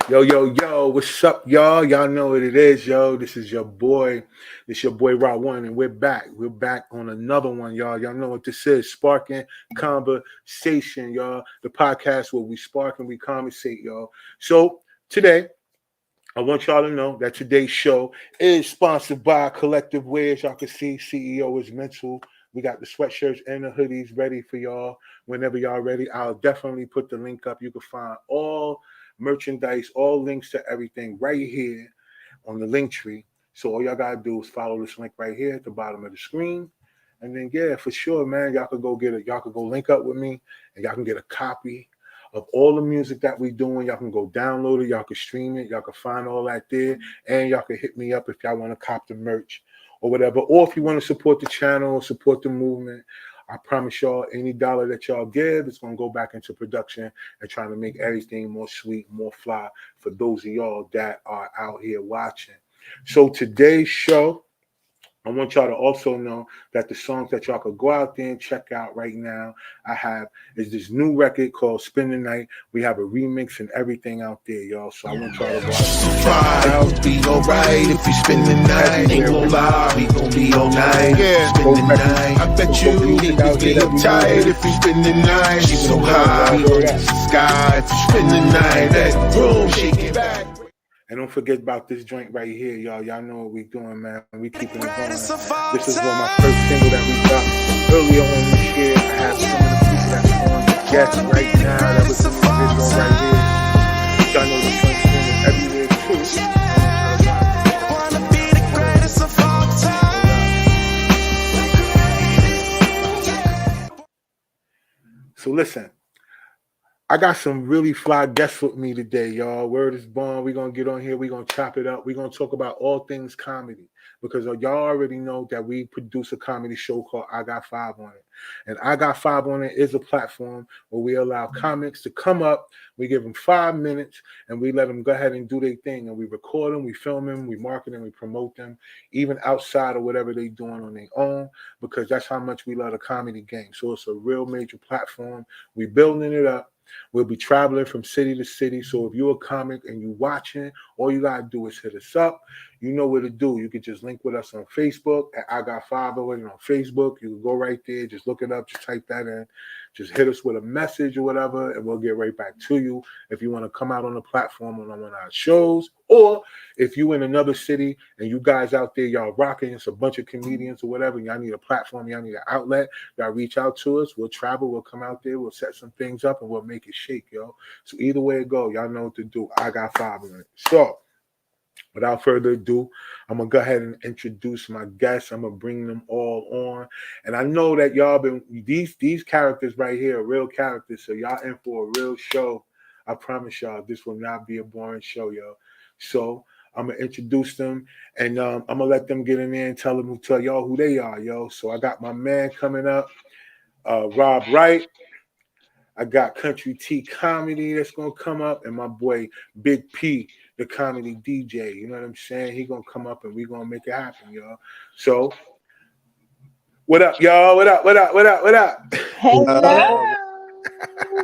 Yo, yo, yo, what's up, y'all? Y'all know what it is, yo. This is your boy. This your boy Rock One, and we're back. We're back on another one, y'all. Y'all know what this is. Sparking Conversation, y'all. The podcast where we spark and we conversate, y'all. So today, I want y'all to know that today's show is sponsored by Collective Wear. As y'all can see, CEO is Mental. We got the sweatshirts and the hoodies ready for y'all whenever y'all ready. I'll definitely put the link up. You can find all merchandise, all links to everything right here on the link tree. So all y'all gotta do is follow this link right here at the bottom of the screen. And then yeah, for sure, man, y'all could go get it. Y'all could go link up with me and y'all can get a copy of all the music that we doing. Y'all can go download it, y'all can stream it, y'all can find all that there, and y'all can hit me up if y'all want to cop the merch or whatever. Or if you want to support the channel, support the movement. I promise y'all, any dollar that y'all give is gonna go back into production and trying to make everything more sweet, more fly for those of y'all that are out here watching. So today's show, I want y'all to also know that the songs that y'all could go out there and check out right now, I have is this new record called Spend the Night. We have a remix and everything out there, y'all. So I want y'all to go out there and check it out. Be alright if we spend the night. Ain't gon' lie, we gon' be all night. Yeah. Spend the night. I bet you niggas be uptight if we spend the night. She's so high, we gon' touch the sky. If we spend the night, that room shaking back. And don't forget about this joint right here, y'all. Y'all know what we doing, man. We keeping it going. This is one of my first single that we dropped earlier on this year. I have some of the people that's on the guest right now. That was the video right here. Y'all know the joint streaming everywhere too. So listen. I got some really fly guests with me today, y'all. Word is born. We're going to get on here. We're going to chop it up. We're going to talk about all things comedy because y'all already know that we produce a comedy show called I Got Five on It. And I Got Five on It is a platform where we allow comics to come up. We give them 5 minutes and we let them go ahead and do their thing. And we record them, we film them, we market them, we promote them, even outside of whatever they're doing on their own, because that's how much we love the comedy game. So it's a real major platform. We're building it up. We'll be traveling from city to city. So if you're a comic and you're watching, all you got to do is hit us up. You know what to do. You can just link with us on Facebook at I Got Five on It on Facebook. You can go right there. Just look it up. Just type that in. Just hit us with a message or whatever, and we'll get right back to you. If you want to come out on the platform on one of our shows, or if you in another city and you guys out there, y'all rocking, it's a bunch of comedians or whatever, y'all need a platform, y'all need an outlet, y'all reach out to us. We'll travel. We'll come out there. We'll set some things up, and we'll make it shake, yo. So either way it go, y'all know what to do. I Got Five on It. So without further ado, I'm going to go ahead and introduce my guests. I'm going to bring them all on. And I know that y'all been, these characters right here are real characters, so y'all in for a real show. I promise y'all, this will not be a boring show, yo. So I'm going to introduce them, and I'm going to let them get in there and tell y'all who they are, yo. So I got my man coming up, Rob Wright. I got Country T Comedy that's going to come up, and my boy Big P, the comedy DJ. You know what I'm saying? He going to come up, and we going to make it happen, y'all. So, what up, y'all? What up? What up? What up? What up? Hello.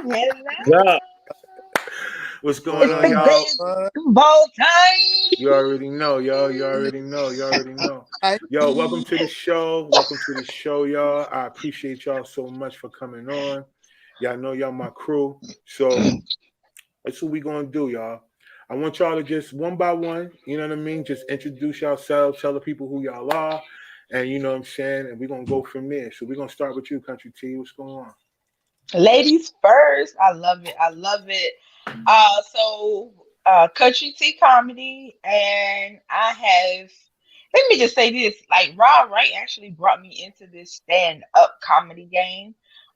Yeah. What's going on, y'all? Ball time. You already know, yo. You already know. You already know. Yo, welcome to the show. Welcome to the show, y'all. I appreciate y'all so much for coming on. Y'all know y'all my crew. So that's what we gonna do, y'all. I want y'all to just one by one, you know what I mean? Just introduce yourselves, tell the people who y'all are, and you know what I'm saying, and we're gonna go from there. So we're gonna start with you, Country T. What's going on? Ladies first. I love it. I love it. Country T Comedy, and I have. Let me just say this: like Rob Wright actually brought me into this stand-up comedy game.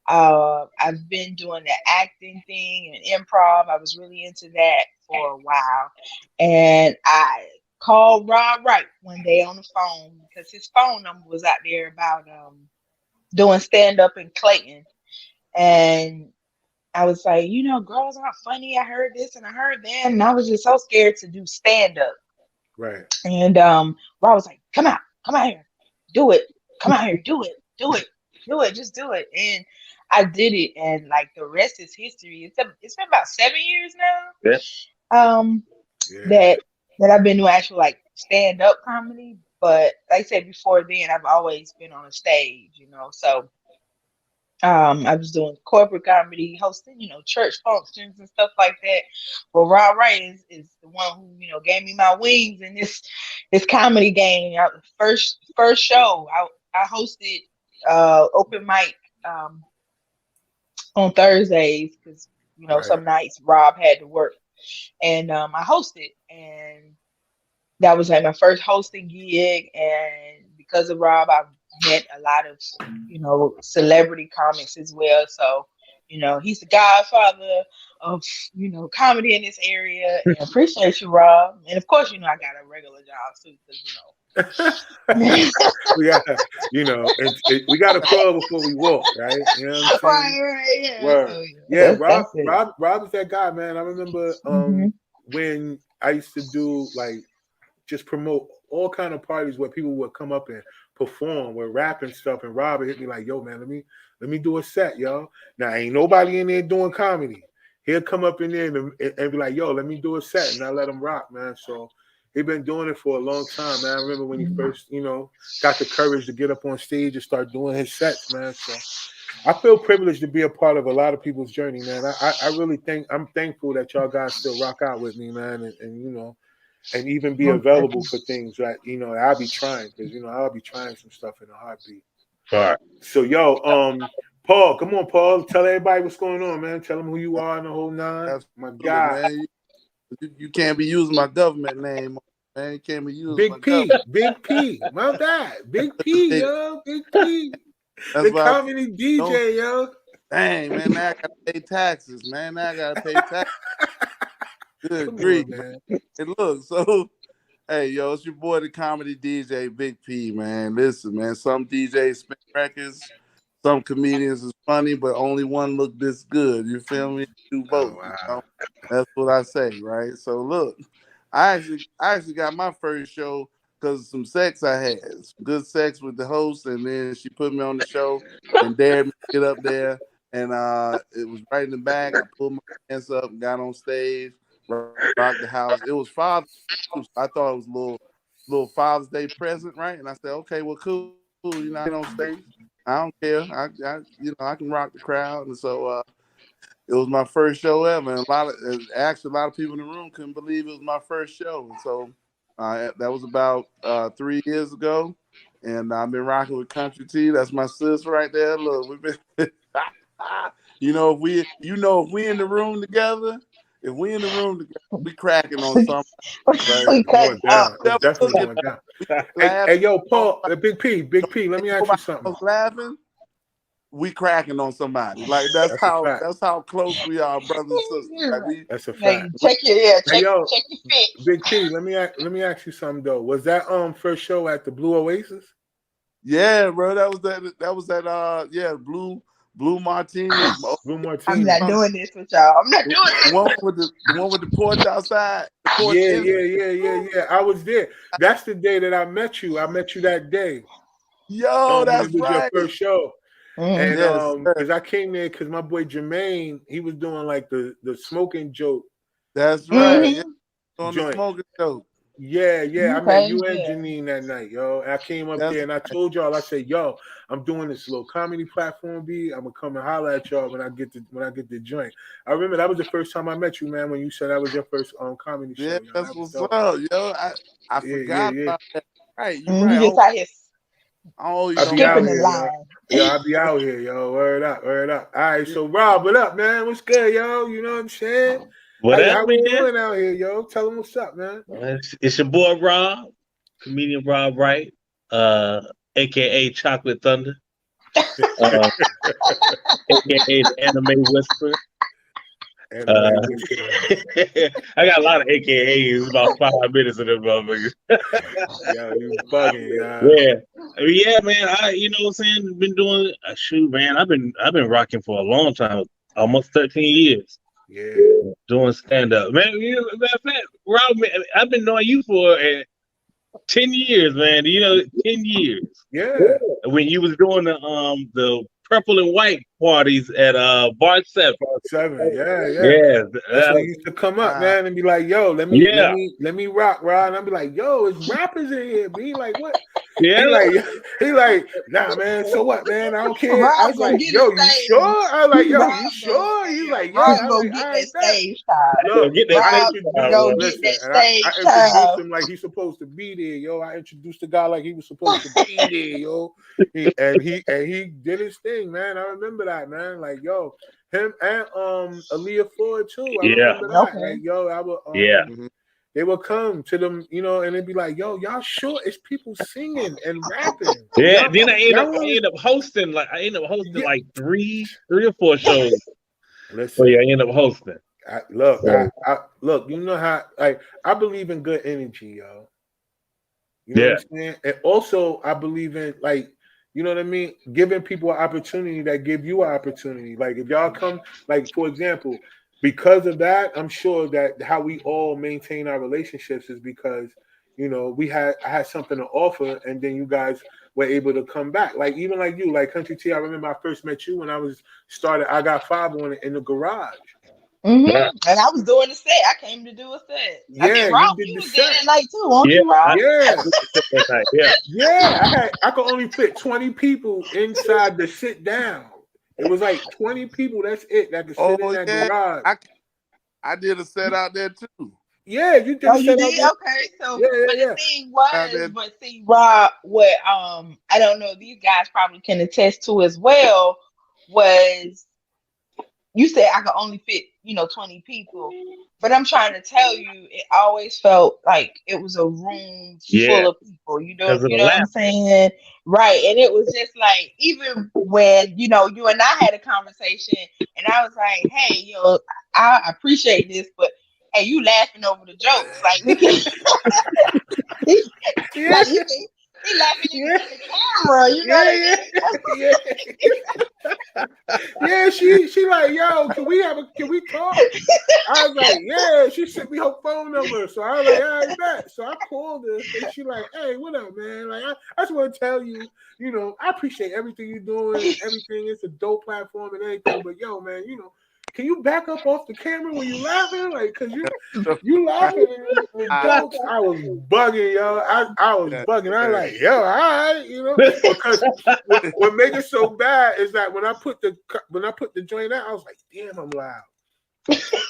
I've been doing the acting thing and improv. I was really into that for a while, and I called Rob Wright one day on the phone because his phone number was out there about doing stand-up in Clayton, and I was like, girls aren't funny. I heard this and I heard that, and I was just so scared to do stand-up. Right. And Rob was like, come out here, do it, come out here, do it, just do it. And I did it, and like the rest is history. It's been about 7 years now. Yeah. Yeah. that I've been doing actual like stand up comedy. But like I said before, then I've always been on a stage, So I was doing corporate comedy, hosting, church functions and stuff like that. But Rob Wright is the one who, gave me my wings in this comedy game. First show I hosted open mic um on Thursdays because Right. some nights Rob had to work. And I hosted, and that was like my first hosting gig. And because of Rob, I've met a lot of celebrity comics as well. So he's the godfather of comedy in this area. And I appreciate you, Rob. And of course, I got a regular job too because We got, we got to crawl before we walk, right? You know what I'm saying? right, yeah. Word. So Yeah, that's it. Rob is that guy, man. I remember Mhm. when I used to do like just promote all kind of parties where people would come up and perform with rap and stuff, and Rob would hit me like, "Yo, man, let me do a set, y'all." Now ain't nobody in there doing comedy. He'll come up in there and be like, "Yo, let me do a set," and I let him rock, man. So he been doing it for a long time, man. I remember when he first, got the courage to get up on stage and start doing his sets, man. So I feel privileged to be a part of a lot of people's journey, man. I really think I'm thankful that y'all guys still rock out with me, man, and and even be Most available definitely. for things that I'll be trying because I'll be trying some stuff in a heartbeat. All right. So yo, Paul, come on, Paul, tell everybody what's going on, man. Tell them who you are and the whole nine. My Absolutely, guy, man. You can't be using my government name, man. You can't be using my Big P, government. Big P, my guy, Big That's the P, big. yo, Big P, That's the why. comedy Don't. DJ, yo. Dang, man. Now I gotta pay taxes, man. Now I gotta pay taxes. Good Come grief, on, man. man. And look, so hey, yo, it's your boy, the comedy DJ, Big P, man. Listen, man. Some DJs spin records. Some comedians is funny, but only one look this good. You feel me? Do Oh both. wow. That's what I say, right? So look, I actually got my first show because of some sex I had, some good sex with the host, and then she put me on the show and dared me to get up there, and it was right in the back. I pulled my pants up, got on stage, rocked the house. It was Father's Day, so I thought it was a little Father's Day present, right? And I said, okay, well, cool, I get on stage. I don't care. I can rock the crowd, and so it was my first show ever, and a lot of people in the room couldn't believe it was my first show. And so that was about 3 years ago, and I've been rocking with Country T. That's my sis right there. Look, we've been, if we in the room together, we cracking on something, right? We It's going cutting up. down. It's Never definitely looking, going down. we Hey, laughing yo, on Paul, Big P, let me ask you nobody something. else laughing. We cracking on somebody. Like that's That's a how fact. that's how close we are, brothers and sisters. Like That's a Like fact. check your Hey, yo, check your fit. Big P, let me ask you something though. Was that first show at the Blue Oasis? yeah, bro. That was that blue martini. Blue I'm Martini. not doing this with y'all. I'm not The doing this. one with the porch outside. The porch Yeah, inside. yeah. I was there. That's the day that I met you. I met you that day. Yo, When that's it was your right. first show. And Yes, sir. because I came there because my boy Jermaine, he was doing like the smoking joke That's right. Yeah, Mm-hmm. on the joint. smoking show. Yeah. I met Okay, you and yeah. Janine that night, yo. I came up That's there and I told y'all, I said, yo, I'm doing this little comedy platform, B. I'm gonna come and holler at y'all when I get the joint. I remember that was the first time I met you, man, when you said that was your first comedy yeah, show, yo. that's That was what's dope. up, yo. I forgot Yeah. about that. Right, you You right. just out here I always I'll be don't out skipping know. the here, yo. line. Yo, I'll be out here, yo. Word up, word up. All right, so Rob, what up, man? What's good, yo? You know what I'm saying? What How up, we man? doing out here, yo? Tell them what's up, man. It's your boy Rob, comedian Rob Wright, uh, aka Chocolate Thunder, uh, aka the Anime Whisperer. Anime whisperer. I got a lot of AKAs, about 5 minutes of them motherfuckers. Yo, you bugging, yo. Yeah, I mean, yeah, man. What I'm saying, been doing shoot, man. I've been rocking for a long time, almost 13 years, Yeah. doing stand up, man. Matter of fact, Rob, man, I've been knowing you for 10 years, man. 10 years. Yeah. When you was doing the purple and white parties at Bar 7. 7, yeah. Yeah, That's when he used to come up, man, and be like, "Yo, let me rock, Rod." And I'll be like, "Yo, it's rappers in here." Be like, "What?" yeah. He like, "Nah, man. So what, man? I don't care." I Rob was gonna like, get "Yo, the you stage. sure?" I was like, "Yo, Rob you sure?" He's like, "Yeah." Rob I was gonna like, get "All that right, bet." stage time. Look, Get that I Rob stage introduced, gonna time. get listen, that and I stage introduced time. him like he's supposed to be there, yo. I introduced the guy like he was supposed to be there, yo. He did his thing, man. I remember that, man. Like, yo, him and Aaliyah Ford too. I Yeah, remember that. Okay. Like, yo, I would yeah. they would come to them, and they'd be like, "Yo, y'all sure it's people singing and rapping? Yeah, Y'all, then I end really, up hosting yeah." like three or four shows. So Listen, yeah, I end up hosting. I look. You know how I believe in good energy, yo. You know Yeah, what I'm saying? And also, I believe in you know what I mean, giving people an opportunity that give you an opportunity. Like if y'all come, like for example, because of that, I'm sure that how we all maintain our relationships is because I had something to offer, and then you guys were able to come back. Like even like you, like Country T. I remember I first met you when I was started. I got 5 on it in the garage. yeah, And I was doing the set. I came to do a set. I Yeah, think you Rob, did you the was there set. that night too, weren't yeah. you, Rob? Yeah. I did that night. Yeah, Yeah, I could only fit 20 people inside to sit down. It was like 20 people. That's it. That could sit in Oh that yeah, garage. I did a set out there too. Yeah, you did Oh, a you set out did? there. Okay. So, Yeah, but the yeah, thing Out was, there. but see, Rob, what I don't know, these guys probably can attest to as well, was you said I could only fit, 20 people. But I'm trying to tell you, it always felt like it was a room yeah. full of people. You know, Because of you the know what I'm laugh. saying? Right. And it was just like, even when, you and I had a conversation and I was like, hey, I appreciate this, but hey, you laughing over the jokes. Like we can yeah, like you can he laughing yeah, in the camera, you know what I yeah, yeah, yeah. Yeah, she like, yo, can we talk? I was like, yeah. She sent me her phone number, so I was like, all right, bet. So I called her, and she like, hey, what up, man? Like, I just want to tell you, I appreciate everything you're doing and everything. It's a dope platform and everything, but yo, man, can you back up off the camera when you laughing? Like, cause you laughing and the jokes. I was bugging, yo. I was bugging. I was like, yo, all right, because what made it so bad is that when I put the joint out, I was like, damn, I'm loud.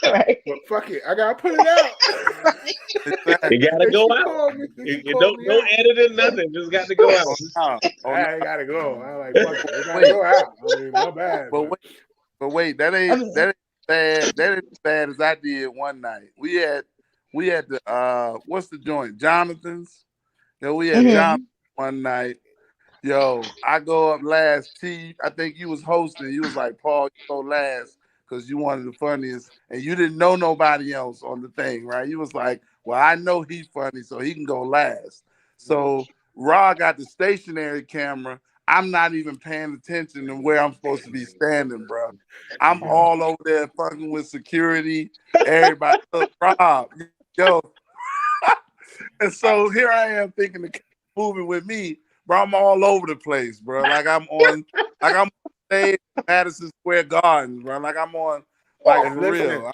right. But fuck it, I gotta put it out. It got to And go she out. called me. She It called don't me no out. editing, nothing. Just got to go out. I gotta go. I like fuck it. It gotta go out. I mean, my bad. But wait, that I ain't mean, that ain't bad. That ain't as bad as I did one night. We had the what's the joint? Jonathan's. We had mhm. Jonathan one night. Yo, I go up last. I think you was hosting. You was like, Paul, you go last because you wanted the funniest, and you didn't know nobody else on the thing, right? You was like, well, I know he's funny, so he can go last. So Rod got the stationary camera. I'm not even paying attention to where I'm supposed to be standing, bro. I'm all over there fucking with security, everybody. Look, Rob, yo. And so here I am thinking the moving with me, bro. I'm all over the place, bro. Like I'm on stage at Madison Square Gardens, bro. Like I'm on, like And for listen, real.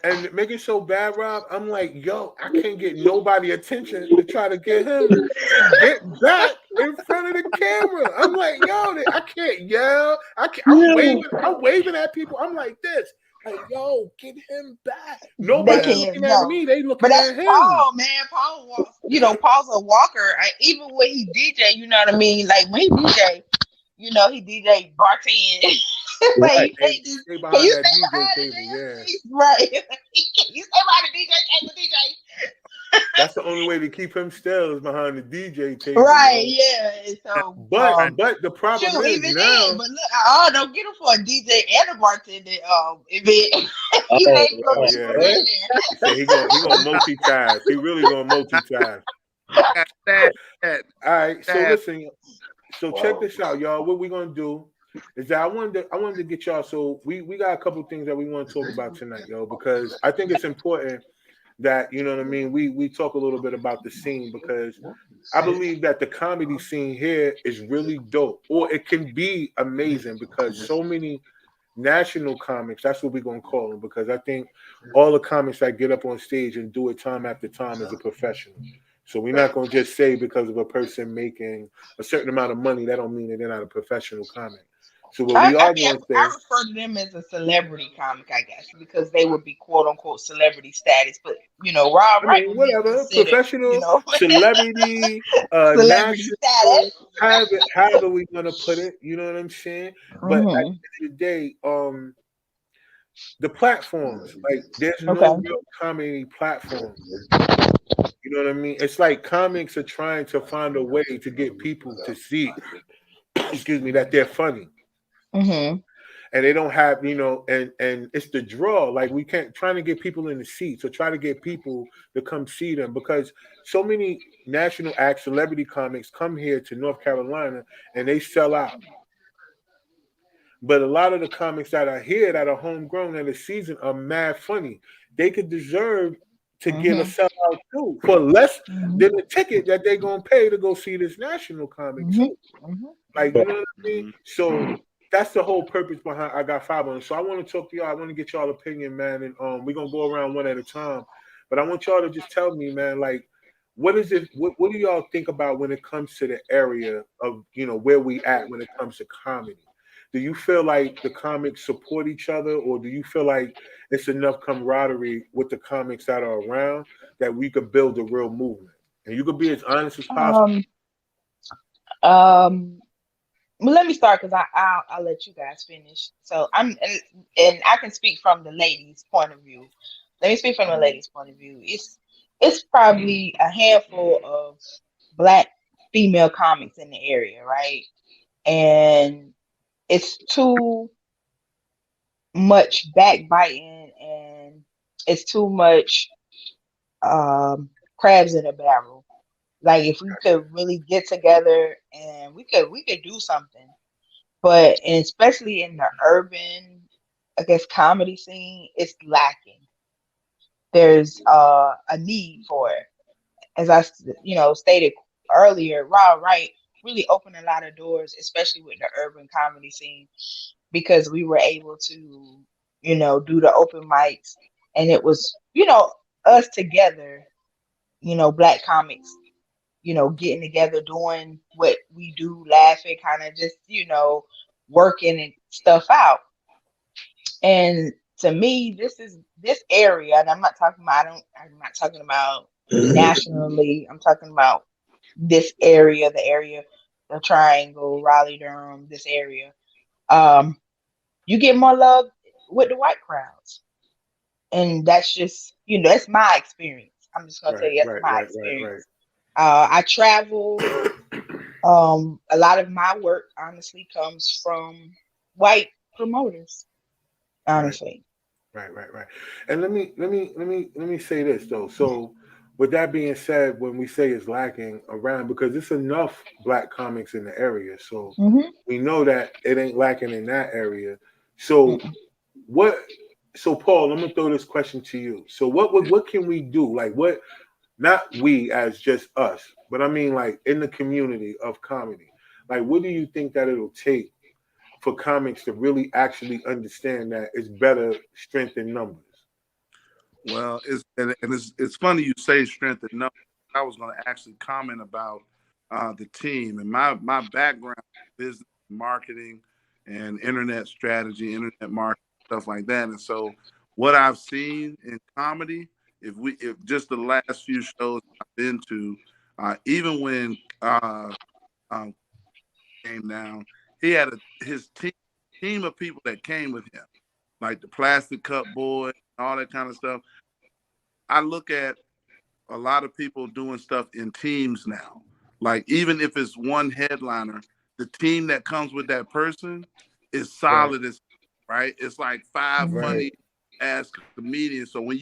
and make it so bad, Rob. I'm like, yo, I can't get nobody attention to try to get him to get back in front of the camera. I'm like, yo, I can't yell. I'm waving at people. I'm like this. Like, yo, get him back. They Nobody's can't looking at know. me. They But looking that's at him. Paul, man. Paul walks, Paul's a walker. Even when he DJ, you know what I mean? Like when he DJ, he DJ bartend. Like Right. you can't just Stay can behind you that stay DJ behind the table. damn Yeah. face? Right. Can you stay behind the DJ table, DJ? That's the only way to keep him still is behind the DJ table, Right, yo. yeah. And so But the problem shoot, is even then, now. but look, don't get him for a DJ and a bartender event. You Oh, ain't gonna Oh keep yeah, him in there. so he gonna multitask. He really gonna multitask. That, All right, so that, listen. So check this out, y'all. What we're gonna do is that I wanted to get y'all. So we got a couple things that we want to talk about tonight, yo, because I think it's important that, you know what I mean, we talk a little bit about the scene, because I believe that the comedy scene here is really dope, or it can be amazing, because so many national comics, that's what we're going to call them, because I think all the comics that get up on stage and do it time after time is a professional. So we're not going to just say because of a person making a certain amount of money, that don't mean that they're not a professional comic. So what we I are mean, going to I say, refer to them as a celebrity comic, I guess, because they would be quote unquote celebrity status. But Rob I Wright mean, would be whatever, considered, professional, celebrity, celebrity national, status. however we gonna put it, you know what I'm saying? But at the Hmm. end of the day, the platforms, like there's no Okay. real comedy platform. You know what I mean? It's like comics are trying to find a way to get people to see, excuse me, that they're funny. Hmm. And they don't have, and it's the draw. Like we can't trying to get people in the seats, or try to get people to come see them, because so many national act celebrity comics come here to North Carolina and they sell out. But a lot of the comics that are here that are homegrown and the season are mad funny. They could deserve to get a Hmm. sellout too for less Hmm. than the ticket that they're gonna pay to go see this national comic Hmm. too. Like, you know what I mean? Mhm. So that's the whole purpose behind I Got Five on it. So I want to talk to y'all. I want to get y'all opinion, man, and we're gonna go around one at a time. But I want y'all to just tell me, man, like, what is it? What do y'all think about when it comes to the area of where we at when it comes to comedy? Do you feel like the comics support each other, or do you feel like it's enough camaraderie with the comics that are around that we could build a real movement? And you could be as honest as possible. Um. Um. Well, let me start because I'll let you guys finish. So and I can speak from the ladies' point of view. Let me speak from the ladies' point of view. It's probably a handful of black female comics in the area, right? And it's too much backbiting, and it's too much crabs in a barrel. Like if we could really get together and we could do something, but and especially in the urban, I guess, comedy scene, it's lacking. There's a need for it, as I stated earlier. Raw Right really opened a lot of doors, especially with the urban comedy scene, because we were able to do the open mics, and it was us together, black comics, getting together, doing what we do, laughing, kind of just, working and stuff out. And to me, this area, and I'm not talking about nationally. I'm talking about this area, the area, the Triangle, Raleigh, Durham, this area. Um, you get more love with the white crowds, and that's just, that's my experience. I'm just gonna tell Right, you that's right, my right, right, experience. I travel. A lot of my work honestly comes from white promoters, right. honestly. Right, right, right. And let me say this though. So, with that being said, when we say it's lacking around, because it's enough black comics in the area, so Hmm. we know that it ain't lacking in that area. So what? So Paul, I'm gonna throw this question to you. So what can we do? Like what? Not we as just us, but I mean like in the community of comedy. Like what do you think that it'll take for comics to really actually understand that it's better strength in numbers? Well, it's funny you say strength and numbers. I was going to actually comment about the team and my background, business, marketing, and internet strategy, internet marketing, stuff like that. And so, what I've seen in comedy, if just the last few shows I've been to, even when um, came down, he had his team of people that came with him, like the plastic cup boy, all that kind of stuff. I look at a lot of people doing stuff in teams now. Like even if it's one headliner, the team that comes with that person is Right, solid as right. It's like five Hmm. right, funny ass comedians. So when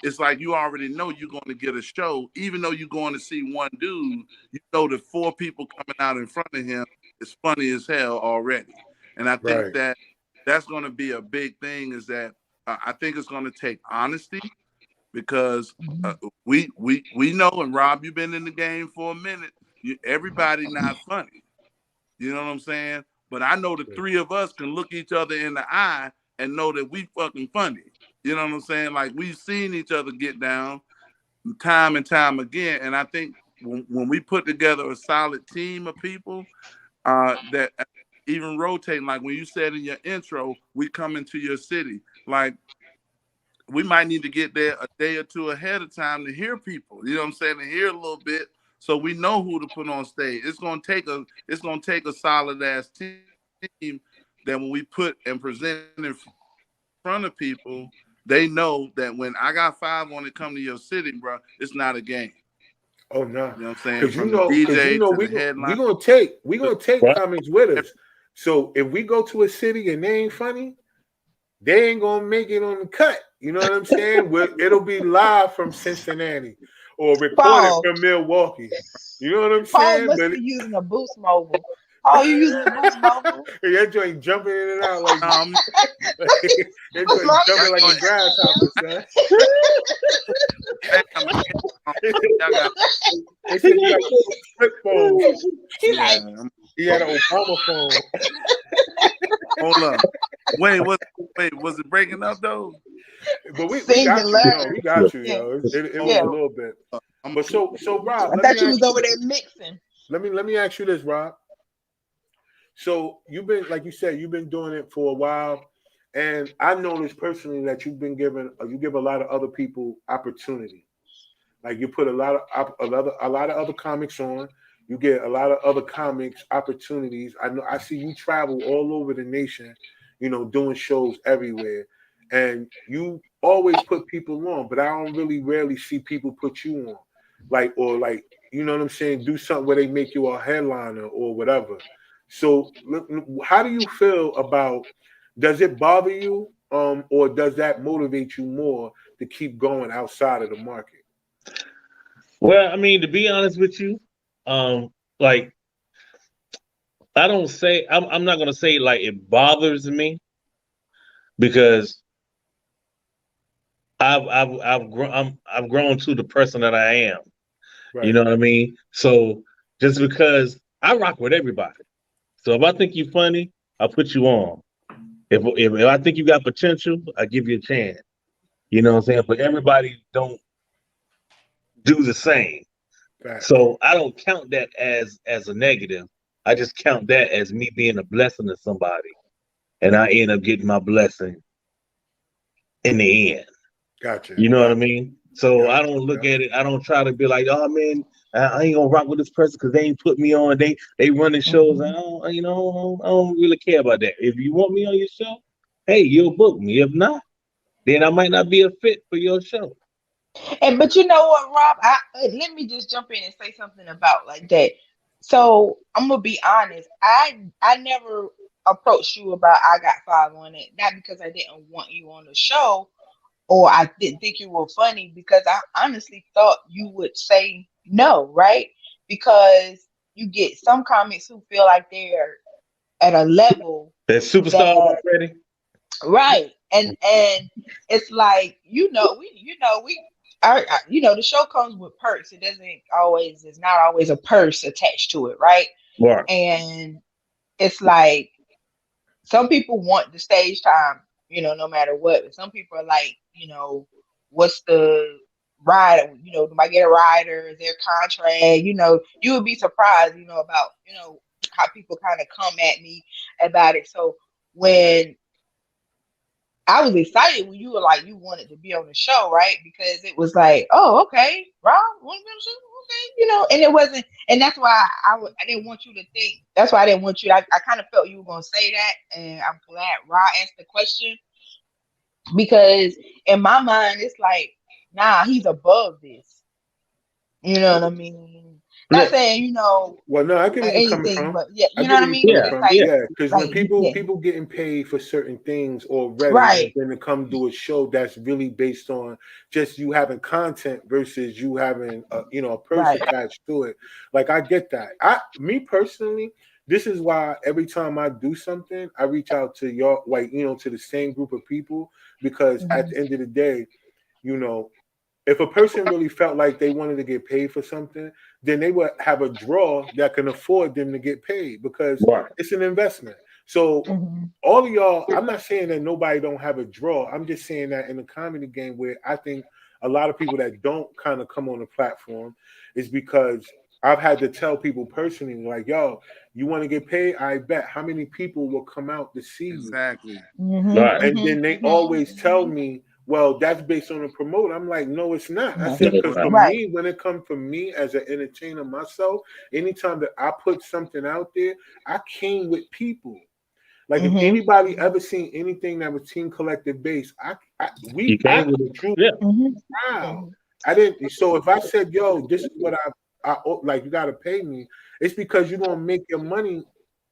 it's like you already know you're going to get a show, even though you're going to see one dude, you know the four people coming out in front of him is funny as hell already. And I think right, that that's going to be a big thing. Is that I think it's going to take honesty because we know, and Rob, you've been in the game for a minute. Everybody not funny. You know what I'm saying? But I know the three of us can look each other in the eye and know that we fucking funny. You know what I'm saying? Like, we've seen each other get down time and time again. And I think when we put together a solid team of people that even rotating, like when you said in your intro, we come into your city, like, we might need to get there a day or two ahead of time to hear people. You know what I'm saying? To hear a little bit, so we know who to put on stage. It's gonna take a solid ass team that when we put and present in front of people, they know that when I got 5 on it, come to your city, bro, it's not a game. Oh no, You know what I'm saying? because From the DJ to the headline. we gonna take Right. comics with us. So if we go to a city and they ain't funny, they ain't gonna make it on the cut. You know what I'm saying? It'll be live from Cincinnati or recorded Paul. from Milwaukee. You know what I'm Paul saying? must be using a Boost Mobile. Paul, you using a Boost Mobile? That joint jumping in and out like that joint What's jumping like a wrong? grasshopper, son. They said you got a flip phone. He's Yeah. like, He had an Obama phone. Hold up. Wait, was it breaking up though? But we Sing got and you, yo. learn. We got you, Yeah. yo. It was Yeah. a little bit. But so Rob, I thought you was over there mixing. let me ask you this, Rob. So you've been, like you said, you've been doing it for a while, and I noticed personally that you've been you give a lot of other people opportunity. Like you put a lot of other comics on. You get a lot of other comics opportunities. I see you travel all over the nation, you know, doing shows everywhere, and you always put people on. But I don't really rarely see people put you on, like you know what I'm saying, do something where they make you a headliner or whatever. So how do you feel about? Does it bother you, or does that motivate you more to keep going outside of the market? Well, I mean, to be honest with you, like I don't say I'm not gonna say like it bothers me because I've grown to the person that I am. Right. You know what I mean? So just because I rock with everybody, so if I think you're funny, I'll put you on. If I think you got potential, I give you a chance. You know what I'm saying? But everybody don't do the same. Right. So I don't count that as a negative. I just count that as me being a blessing to somebody, and I end up getting my blessing in the end. Gotcha. You know what I mean? So Yeah. I don't look at it. I don't try to be like, oh man, I ain't gonna rock with this person because they ain't put me on. They running shows. I don't, you know, I don't really care about that. If you want me on your show, hey, you'll book me. If not, then I might not be a fit for your show. And but you know what, Rob? Let me just jump in and say something about like that. So I'm gonna be honest. I never approached you about I got 5 on it, not because I didn't want you on the show or I didn't think you were funny, because I honestly thought you would say no, right? Because you get some comics who feel like they're at a level That superstar that, already. right, and it's like, we the show comes with perks. It doesn't always, it's not always a purse attached to it, right? Right. And it's like some people want the stage time, no matter what. But some people are like, what's the ride? Do I get a rider? Is there a contract? You would be surprised, about, how people kind of come at me about it. So when I was excited when you were like, you wanted to be on the show, right? Because it was like, oh, okay, Rob, want to be on the show? Okay, and it wasn't, and that's why I didn't want you to think, that's why I didn't want you, I kind of felt you were going to say that, and I'm glad Rob asked the question, because in my mind, it's like, nah, he's above this. You know what I mean? Not saying, Well, no, I get where you're coming anything, from. but yeah, I you know get what I where you're mean? coming But it's from. like, Yeah, because when yeah, people getting paid for certain things already, right. and then to come do a show that's really based on just you having content versus you having a purse Right. attached to it. Like I get that. Me personally, this is why every time I do something, I reach out to y'all, like to the same group of people, because at the end of the day, you know, if a person really felt like they wanted to get paid for something, then they would have a draw that can afford them to get paid because Right. it's an investment. So Mhm. all of y'all, I'm not saying that nobody don't have a draw. I'm just saying that in the comedy game where I think a lot of people that don't kind of come on the platform is because I've had to tell people personally, like, yo, you want to get paid? I bet. How many people will come out to see you? Exactly. Mhm. Right. And Mhm. then they Mhm. always tell me, well, that's based on the promoter. I'm like, no, it's not. I No. said, No, because right. for Right. me, when it comes for me as an entertainer myself, anytime that I put something out there, I came with people. Like if Mhm. anybody ever seen anything that was team collective based, You I came with it. drew Yeah. Mhm. proud. I didn't. So if I said, yo, this is what I like, you got to pay me. It's because you're gonna make your money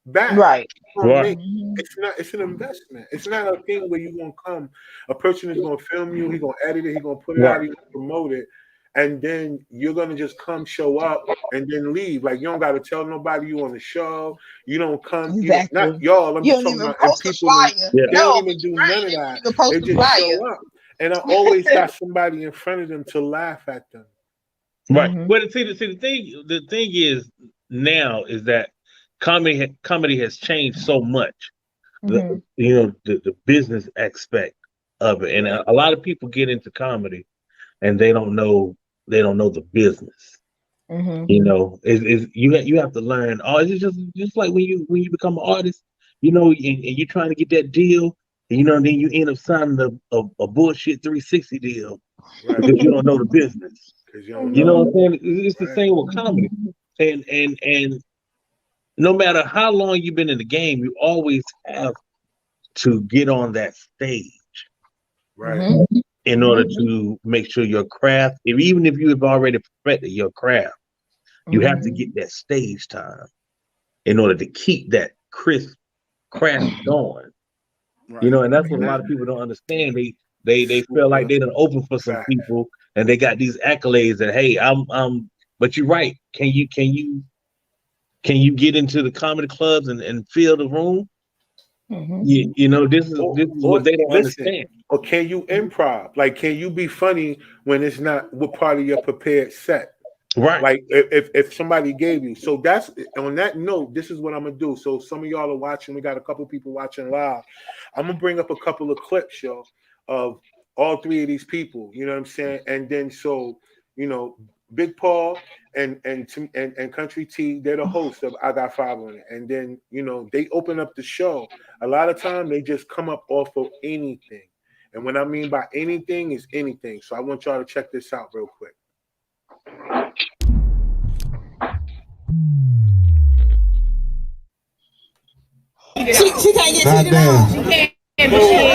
back. Right. You're gonna Right. make. Mhm. It's not. It's an investment. It's not a thing where you're gonna come. A person is gonna film you. He's gonna edit it. He's gonna put it out. Right. He's gonna promote it, and then you're gonna just come, show up, and then leave. Like you don't got to tell nobody you on the show. You don't come. You don't, not Exactly. y'all. I'm You just don't talking even about and post a people. flyer. Yeah. They don't No, even but you're do right. none of They won't that. even post They a just flyer. show up, and I always got somebody in front of them to laugh at them. Right. Mhm. Well, the thing is now is that comedy has changed so much. Mhm. The business aspect of it, and a lot of people get into comedy and they don't know the business. Mhm. You have to learn. Oh, it's just like when you become an artist, and you're trying to get that deal, and then you end up signing a bullshit 360 deal Right. because you don't know the business. Because you don't You know know. what I'm saying? It's the Right. same with comedy, and no matter how long you've been in the game, you always have to get on that stage Right. Mhm. in order to make sure your craft, even if you have already perfected your craft, you have to Mhm. get that stage time in order to keep that crisp craft going. Right. And that's what a lot of Mhm. people don't understand. They feel like Super they done open for some fat. people and they got these accolades that, hey, but you're right. Can you get into the comedy clubs and fill the room? Mhm. This is Or, this is or what they don't listen, understand. or can you improv? Like, can you be funny when it's not what part of your prepared set? Right. Like, if somebody gave you. So that's on that note. This is what I'm gonna do. So some of y'all are watching. We got a couple people watching live. I'm gonna bring up a couple of clips, yo, of all three of these people. You know what I'm saying? And then so you know, Big Paul and Country T, they're the hosts of I Got Five on it. And then they open up the show. A lot of time they just come up off of anything. And what I mean by anything is anything. So I want y'all to check this out real quick. She can't get goddamn.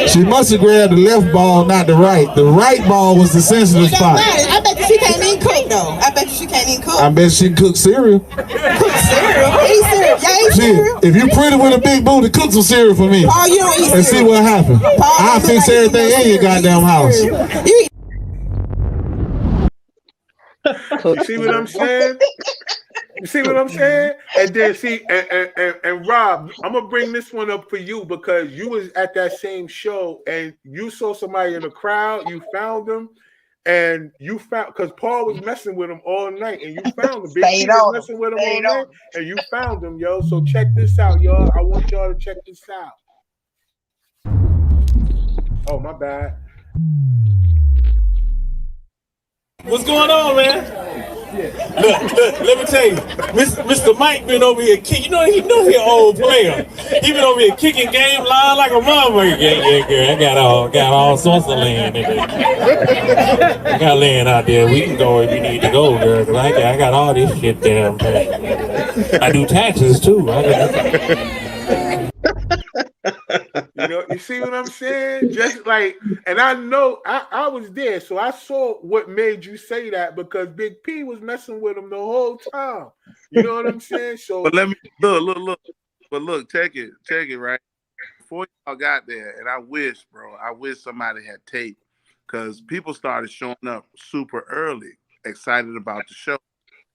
She must have grabbed the left ball, not the right. The right ball was the sensitive spot. I bet you she can't even cook though. I bet you she can't even cook. I bet she can cook cereal. Cook cereal. Eat cereal. Y'all eat Shit, cereal? if you pretty with a big booty, cook some cereal for me. Oh, you don't eat And see cereal. what happens. Paul I'll don't look fix like he eat everything no in your cereal. He goddamn eat house. cereal. You eat You see what I'm saying? You see what I'm saying? And then see, and Rob, I'm gonna bring this one up for you because you was at that same show and you saw somebody in the crowd, you found them, and you found because Paul was messing with him all night, and you found him. Big P Stayed was on them. messing with him all Stayed night, on them. and you found him, yo. So check this out, y'all. I want y'all to check this out. Oh, my bad. What's going on, man? Look, let me tell you, Mr. Mike been over here kicking. He an old player. He been over here kicking game line like a motherfucker. Yeah, girl. I got all sorts of land in there. I got land out there. We can go if you need to go, girl. Cause I got all this shit there. I do taxes too. You see what I'm saying? Just like, and I know I was there, so I saw what made you say that because Big P was messing with him the whole time. You know what I'm saying? So But let me look. But look, check it, right? Before y'all got there, and I wish somebody had tape because people started showing up super early, excited about the show.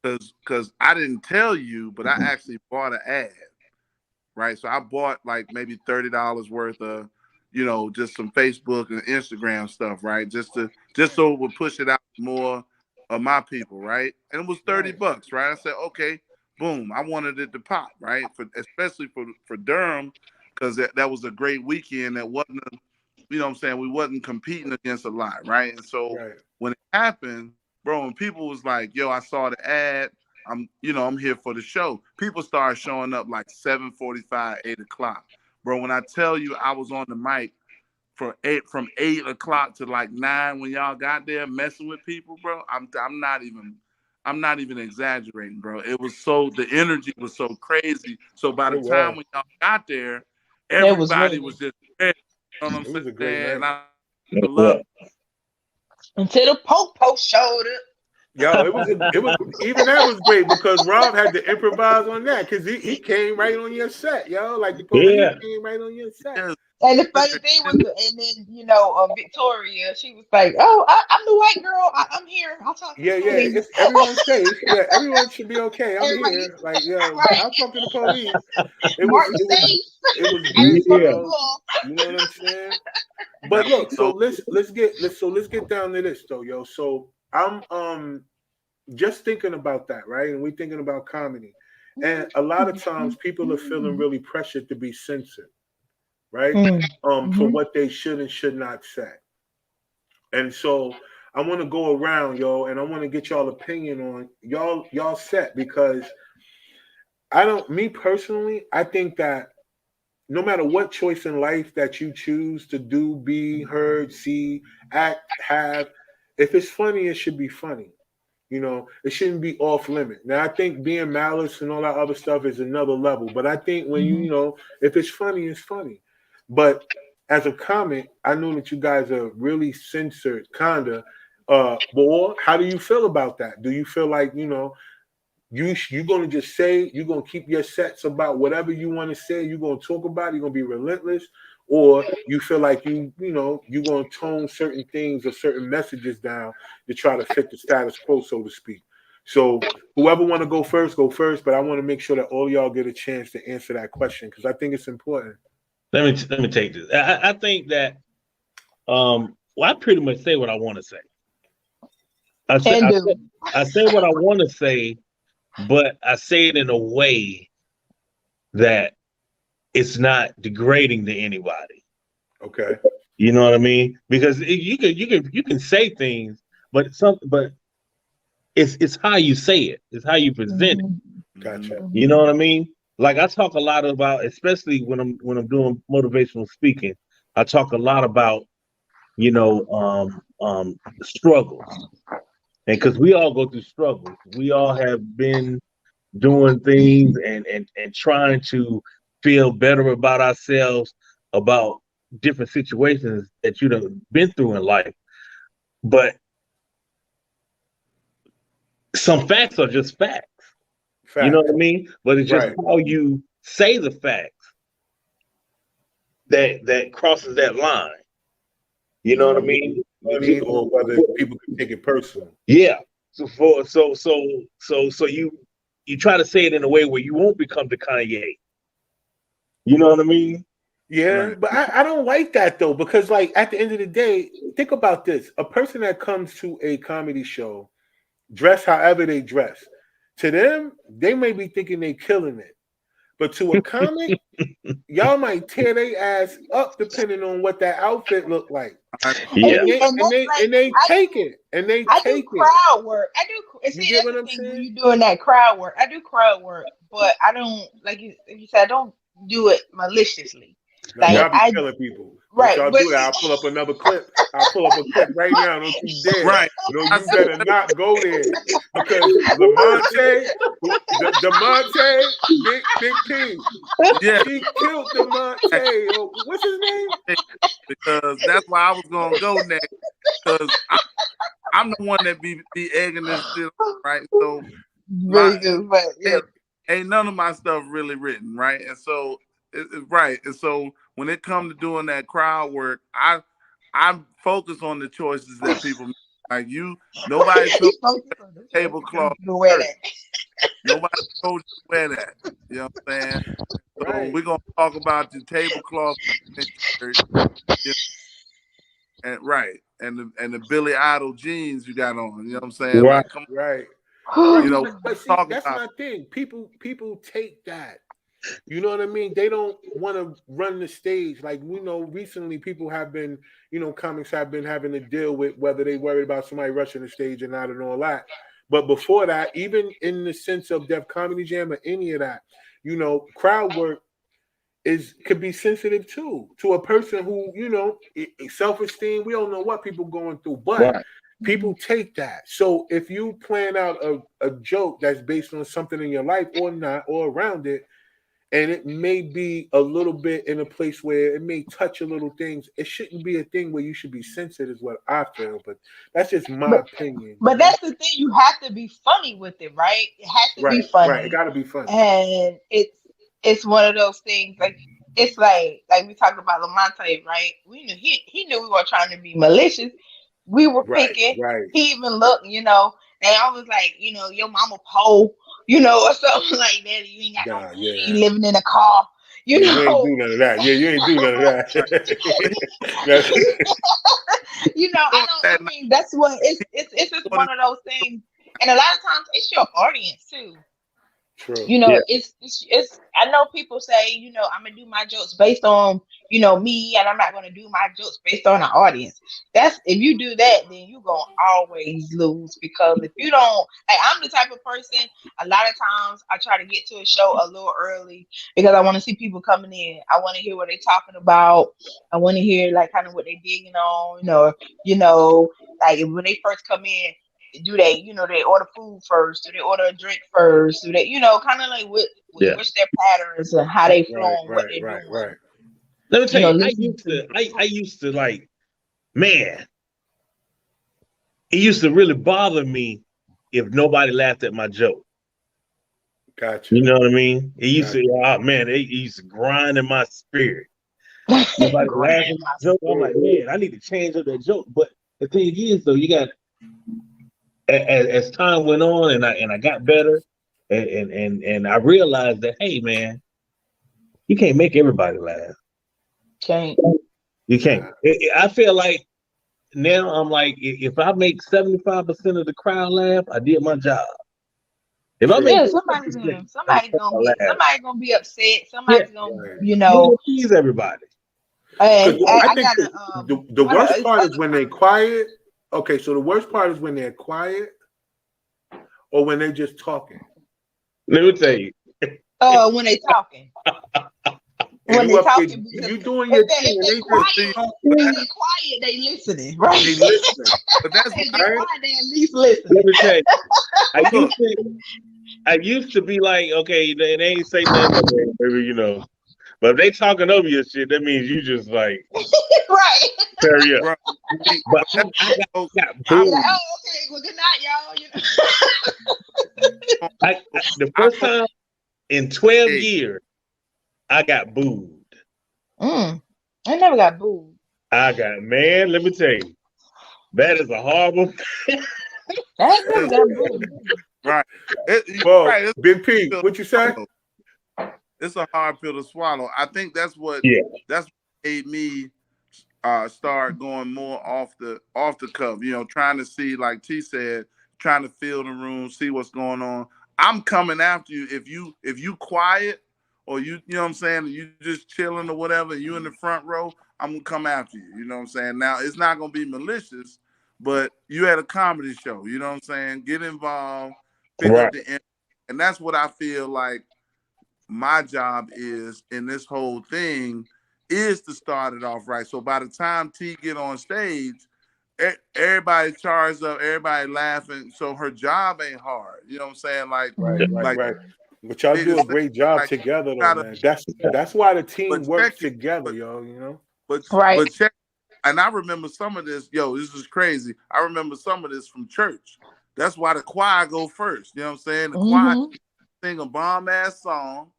Because I didn't tell you, but I actually bought an ad, right? So I bought like maybe $30 worth of, you know, just some Facebook and Instagram stuff, right? Just so it would push it out more of my people, right? And it was $30, right? I said, okay, boom. I wanted it to pop, right? Especially for Durham, because that was a great weekend. That wasn't, you know what I'm saying? We wasn't competing against a lot, right? And so when it happened, bro, and people was like, yo, I saw the ad. I'm here for the show. People started showing up like 7:45, 8 o'clock. Bro, when I tell you I was on the mic from 8 o'clock to like 9 when y'all got there messing with people, bro, I'm not even exaggerating, bro. The energy was so crazy. So by the time when y'all got there, everybody was just ready. You know what I'm saying? It was a great night. And I love it. Until the Popo showed up. Yo, it was even that was great because Rob had to improvise on that because he came right on your set, yo. Like the police came right on your set. And the funny thing was, and then Victoria, she was like, "Oh, I'm the white girl. I'm here. I'll talk to the police." It's everyone's safe. Yeah, everyone should be okay. I'm here. Like, yo, I'll talk to the police. It was great, bro. You know what I'm saying? But look, so let's get down to this though, yo. So I'm just thinking about that, right? And we're thinking about comedy. And a lot of times people are feeling really pressured to be censored, right? For what they should and should not say. And so I want to go around, yo, and I want to get y'all opinion on y'all set because me personally, I think that no matter what choice in life that you choose to do, be heard, see, act, have, if it's funny, it should be funny. You know, it shouldn't be off limit. Now, I think being malice and all that other stuff is another level. But I think when if it's funny, it's funny. But as a comic, I know that you guys are really censored, kinda. Boy, how do you feel about that? Do you feel like you're gonna just say you're gonna keep your sets about whatever you want to say? You're gonna talk about it. You're gonna be relentless, or you feel like you're gonna tone certain things or certain messages down to try to fit the status quo, so to speak. So whoever want to go first, but I want to make sure that all y'all get a chance to answer that question because I think it's important. Let me take this. I think that I pretty much say what I want to say. I say what I want to say, but I say it in a way that it's not degrading to anybody. Okay. You know what I mean? Because you can say things, but it's how you say it. It's how you present it. Gotcha. You know what I mean? Like I talk a lot about, especially when I'm doing motivational speaking, I talk a lot about, struggles. And because we all go through struggles. We all have been doing things and trying to feel better about ourselves, about different situations that you've been through in life. But some facts are just facts. You know what I mean? But it's just how you say the facts that crosses that line. You know what I mean? Or whether people can take it personal. Yeah. So you try to say it in a way where you won't become the Kanye. You know what I mean? Yeah, but I don't like that though, because like at the end of the day, think about this. A person that comes to a comedy show, dress however they dress, to them, they may be thinking they killing it. But to a comic, y'all might tear their ass up depending on what that outfit look like. Yeah. And they take it. And they I take do crowd work. I do. See, you get that's what I'm the thing saying? when you're doing that crowd work. I do crowd work, but I don't like you said. I don't do it maliciously. Now, Like y'all be killing people. Right. Y'all do that. I'll pull up another clip. I'll pull up a clip right now. Don't you dare. Right. No, you better not go there. Because Lamonte, DeMonte, Big P. Yeah. He killed DeMonte. What's his name? Because that's why I was gonna go next. Because I'm the one that be egging this shit, right? So ain't none of my stuff really written, right? And so right. And so when it comes to doing that crowd work, I'm focused on the choices that people make. Like nobody's tablecloth. Nobody told you to wear that. You know what I'm saying? So Right. we're gonna talk about the tablecloth shirt, you know, and right, and the Billy Idol jeans you got on. You know what I'm saying? Right. Like, come Right. on, Right. you know, But see, talking that's about my thing. People take that. You know what I mean? They don't want to run the stage. Like, we know recently people have been, comics have been having to deal with whether they worried about somebody rushing the stage or not and all that. But before that, even in the sense of Def Comedy Jam or any of that, crowd work could be sensitive too to a person who, self-esteem. We don't know what people going through, but Right. people take that. So if you plan out a joke that's based on something in your life or not, or around it, and it may be a little bit in a place where it may touch a little things, it shouldn't be a thing where you should be sensitive, is what I feel. But that's just my opinion. But that's the thing. You have to be funny with it, right? It has to be Right, right. It funny, got to be funny. and it's one of those things. Like it's like we talked about Lamonte, right? We knew he knew we were trying to be malicious. We were Right, picking. right. He even looked, and I was like, your mama pole, or something like that. You ain't got no Nah, money. yeah. You living in a car, Yeah, you ain't do none of that. Yeah, you ain't do none of that. I mean, that's what it's just one of those things, and a lot of times it's your audience too. True. Yeah. It's I know people say, I'm gonna do my jokes based on, me, and I'm not gonna do my jokes based on the audience. That's if you do that, then you're gonna always lose, because if you don't, like, I'm the type of person, a lot of times I try to get to a show a little early because I want to see people coming in. I want to hear what they're talking about. I want to hear like kind of what they're digging on, like when they first come in. Do they, they order food first? Do they order a drink first? Do they, kind of like Yeah. what's their patterns and how they Right, flow and what right, they're right, doing? right. Let me tell you, Listen I used to like, man, it used to really bother me if nobody laughed at my joke. Gotcha. You know what I mean? It used Gotcha. to, oh man, it used to grind in my spirit. Nobody laughing at my joke. I'm like, man, I need to change up that joke. But the thing is, though, you got as time went on and I got better, and I realized that, hey man, you can't make everybody laugh. Can't. You can't. I feel like now I'm like, if I make 75% of the crowd laugh, I did my job. If I make Yeah, 50% somebody's laugh, gonna be upset. yeah, Somebody's gonna, Right. you don't please everybody. and Because I I think gotta the I know worst it's part is other when they comments. quiet. Okay, so the worst part is when they're quiet or when they're just talking. Let me tell you. When they talking. And When they up there, talking, because you doing your thing if and they they just quiet, talk. they listening, right? They listening. but that's If they Right? quiet, they at least listening. Let me tell you. look, I used to be like, okay, they ain't say nothing, maybe. But if they talking over your shit, that means you just like Right. hurry up. bro. But But I that's got Be booed. like, oh, okay, well, good night, y'all. The first time in 12 hey, years, I got booed. I never got booed. Man, let me tell you, that is a horrible. I never listen, got booed. right. Well, Right. Big P, what you say? It's a hard pill to swallow. I think that's what Yeah. made me start going more off the cuff. Trying to see, like T said, trying to feel the room, see what's going on. I'm coming after you if you quiet, or you know what I'm saying, you just chilling or whatever. You in the front row, I'm gonna come after you. You know what I'm saying. Now it's not gonna be malicious, but you at a comedy show. You know what I'm saying. Get involved, pick Right. up the end, and that's what I feel like my job is in this whole thing, is to start it off right. So by the time T get on stage, everybody charged up, everybody laughing. So her job ain't hard. You know what I'm saying? Right, Like right. But y'all do a biggest thing, great job like together, though, gotta, man. That's why the team but works check it, together, yo. Right. but check. And I remember some of this. Yo, this is crazy. I remember some of this from church. That's why the choir go first. You know what I'm saying? The choir sing a bomb ass song.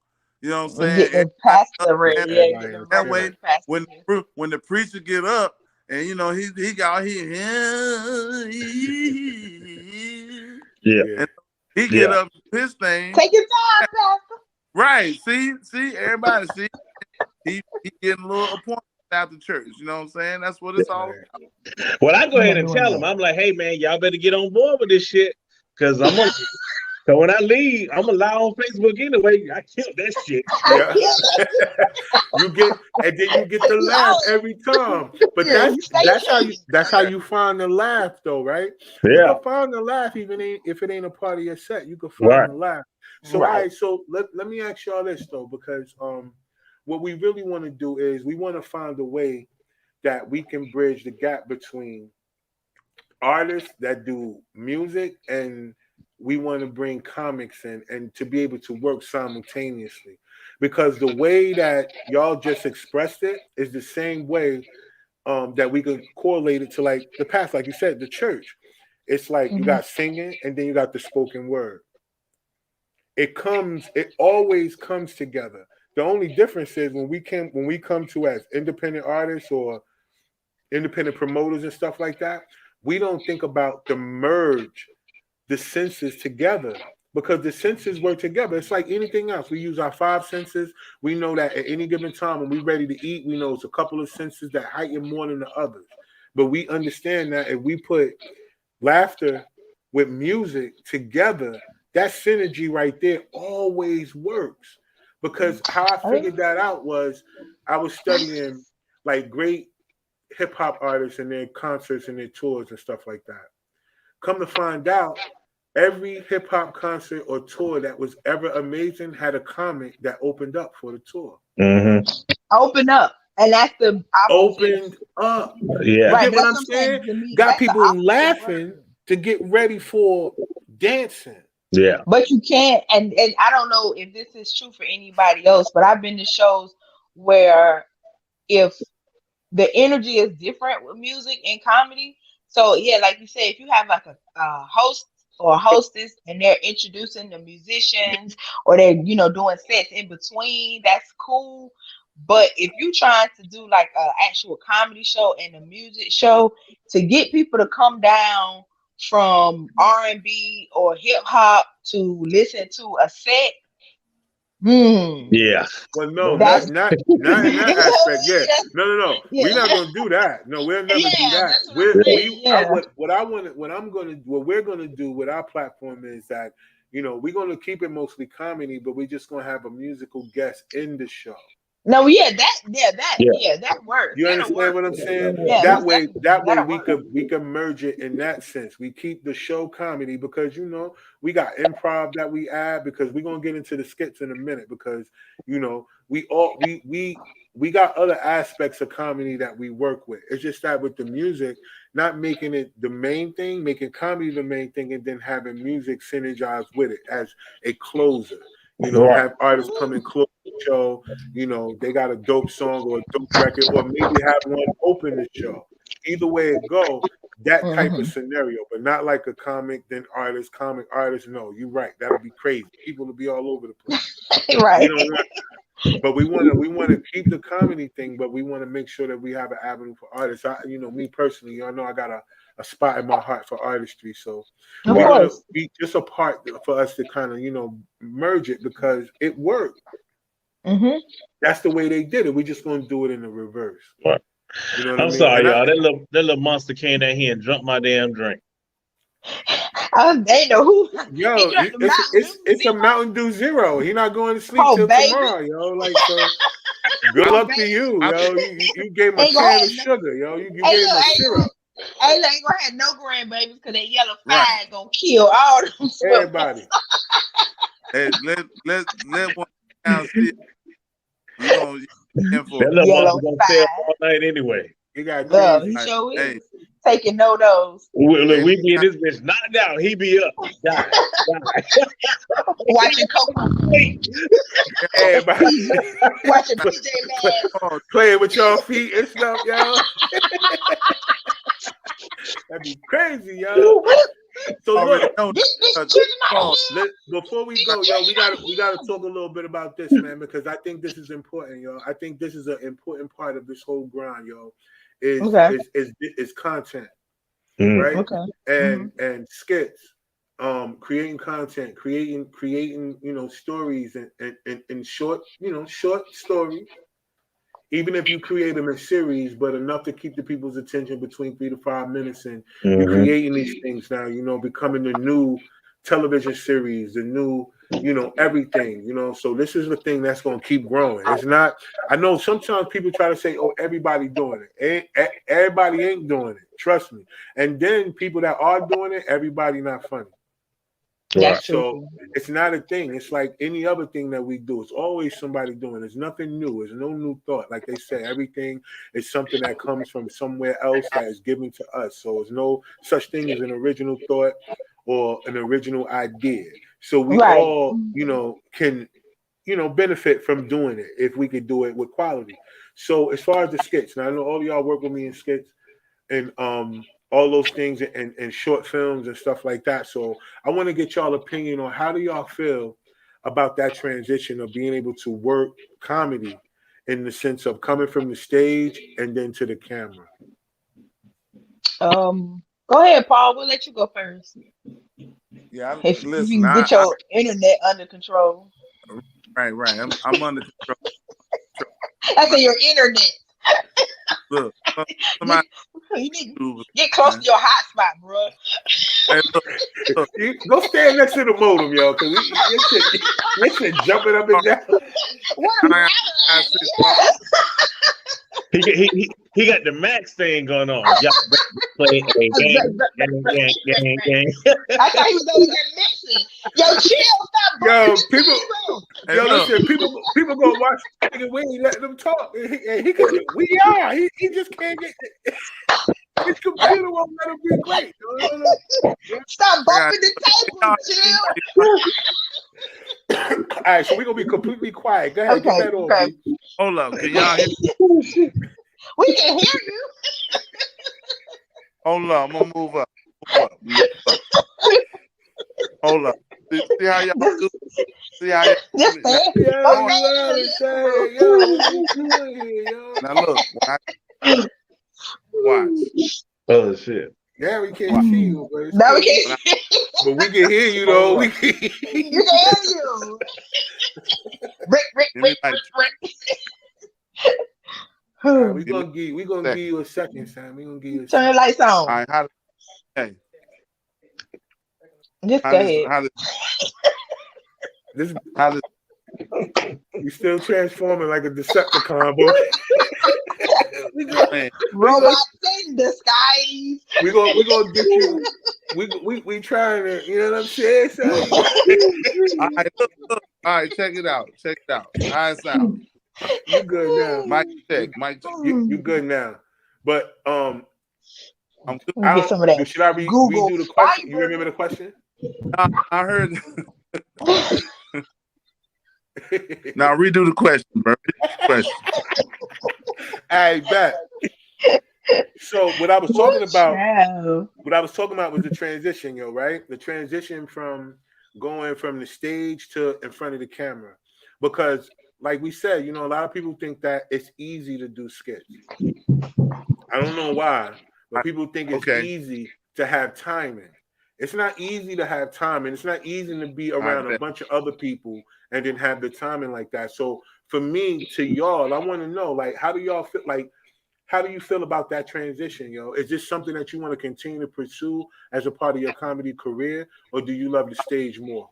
You know what I'm saying? Get the pastor ready. And Yeah, get Everybody them that ready chilling. for way, the pastor. when the preacher get up and he got here Yeah. Yeah. He get up his thing. Take your time, Pastor. Right. See, everybody see he getting a little appointment after church. You know what I'm saying? That's what it's all about. Well, I go ahead and tell them. I'm like, hey man, y'all better get on board with this shit. Cause so when I leave, I'm gonna lie on Facebook anyway. I killed that shit. Yeah. you get the laugh every time. But that's how you find the laugh though, right? Yeah. You can find the laugh even if it ain't a part of your set. You can find the laugh. So all right, so let me ask y'all this though, because what we really want to do is we want to find a way that we can bridge the gap between artists that do music and we want to bring comics in and to be able to work simultaneously, because the way that y'all just expressed it is the same way that we could correlate it to like the past, like you said, the church. It's like you got singing and then you got the spoken word. It always comes together. The only difference is when we come to as independent artists or independent promoters and stuff like that, we don't think about the merge the senses together, because the senses work together. It's like anything else. We use our 5 senses. We know that at any given time when we're ready to eat, we know it's a couple of senses that heighten more than the others. But we understand that if we put laughter with music together, that synergy right there always works. Because how I figured that out was I was studying like great hip hop artists and their concerts and their tours and stuff like that. Come to find out, every hip hop concert or tour that was ever amazing had a comic that opened up for the tour. Open up. And that's the opened up. Yeah. Right, you get what I'm saying? Got people laughing to get ready for dancing. Yeah. But you can't, and I don't know if this is true for anybody else, but I've been to shows where if the energy is different with music and comedy. So yeah, like you said, if you have like a host or a hostess and they're introducing the musicians or they're doing sets in between, that's cool. But if you're trying to do like an actual comedy show and a music show, to get people to come down from R&B or hip hop to listen to a set. Yeah. Well, no, not in that aspect. Yeah. No. Yeah. We're not gonna do that. No, we'll never do that. What we're gonna do with our platform is that, we're gonna keep it mostly comedy, but we're just gonna have a musical guest in the show. No, that works. You understand what I'm saying? That way we can merge it in that sense. We keep the show comedy because we got improv that we add, because we're gonna get into the skits in a minute, because we got other aspects of comedy that we work with. It's just that with the music, not making it the main thing, making comedy the main thing, and then having music synergize with it as a closer. Have artists come and close the show. They got a dope song or a dope record, or maybe have one open the show. Either way it go, that type of scenario, but not like a comic artist. No, you're right. That'll be crazy. People will be all over the place. Right. But we want to keep the comedy thing, but we want to make sure that we have an avenue for artists. Me personally, y'all know I got a spot in my heart for artistry, so we're gonna be just a part for us to kind of merge it, because it worked. That's the way they did it. We're just gonna do it in the reverse. Right. I'm sorry, y'all. That little monster came down here and drunk my damn drink. They know who. Yo, it's a Mountain Dew Zero. He not going to sleep till tomorrow, yo. Like, so good luck to you, yo. You gave him a can of sugar, yo. You gave him a syrup. Hey, look, ain't gonna have no grandbabies because that yellow fire gonna kill all them. Everybody. Hey, let one down still. That little monster gonna stay up all night anyway. He got he sure is. Taking no-dos. We be in this bitch knocked out. He be up. Die. Watching Coco. Everybody. Watching PJ Masks. Playing with y'all feet and stuff, y'all. That'd be crazy, yo. So look, before we go, yo, we gotta talk a little bit about this, man, because I think this is important, yo. I think this is an important part of this whole grind, yo. Is content, right? Okay. And skits. creating content, creating, stories and short, short stories. Even if you create them in series, but enough to keep the people's attention between 3 to 5 minutes, and you're creating these things now, becoming the new television series, the new, everything, So this is the thing that's going to keep growing. It's not. I know sometimes people try to say, "Oh, everybody doing it." Everybody ain't doing it. Trust me. And then people that are doing it, everybody not funny. That's So true. it's not a thing. It's like any other thing that we do. It's always somebody doing. There's nothing new. There's no new thought. Like they say, everything is something that comes from somewhere else that is given to us. So there's no such thing as an original thought or an original idea. So we Right. all, can, benefit from doing it if we could do it with quality. So as far as the skits, now I know all of y'all work with me in skits and all those things and short films and stuff like that. So I want to get y'all opinion on how do y'all feel about that transition of being able to work comedy in the sense of coming from the stage and then to the camera. Go ahead, Paul. We'll let you go first. Yeah, If you listen, can get your internet under control. right. I'm under control. I said your internet. Look, somebody You need to get close to your hotspot, bro. Hey, look. Go stand next to the modem, yo, because your shit jumping up and down. He got the Max thing going on. Y'all play a gang. I thought he was over there mixing. Yo, chill, stop. Yo, listen, people go watch nigga. We ain't letting them talk. He just can't get his computer won't let him be great. Stop bumping the table, chill. All right, so we're gonna be completely quiet. Go ahead, get that on. Okay. Hold up, can y'all hear me? We can hear you. Hold up, I'm gonna move up. Hold up. See how y'all do? See how y'all do? Now look, watch. Oh shit. Yeah, we can't see you, but now we can't. But we can hear you though. We can you can hear you. Rick. Right, we gonna give you a second, Sam. We gonna give you a turn the lights on. All right, Just go ahead. You still transforming like a Decepticon, boy. Robots in disguise. We gonna get you. We trying to, you know what I'm saying? So, all right, look. All right, check it out. How it sound? You good now? Mic check. You good now? But I'm good. Get some of that. Should I redo the question? You remember the question? I heard. Now redo the question, bro. I bet. So what I was talking about was the transition, right? The transition from going from the stage to in front of the camera. Because like we said, a lot of people think that it's easy to do skits. I don't know why, but people think it's easy to have timing. It's not easy to have timing. It's not easy to be around a bunch of other people and then have the timing like that. So for me, to y'all, I want to know, like, how do y'all feel? Like, how do you feel about that transition, yo? Is this something that you want to continue to pursue as a part of your comedy career, or do you love the stage more?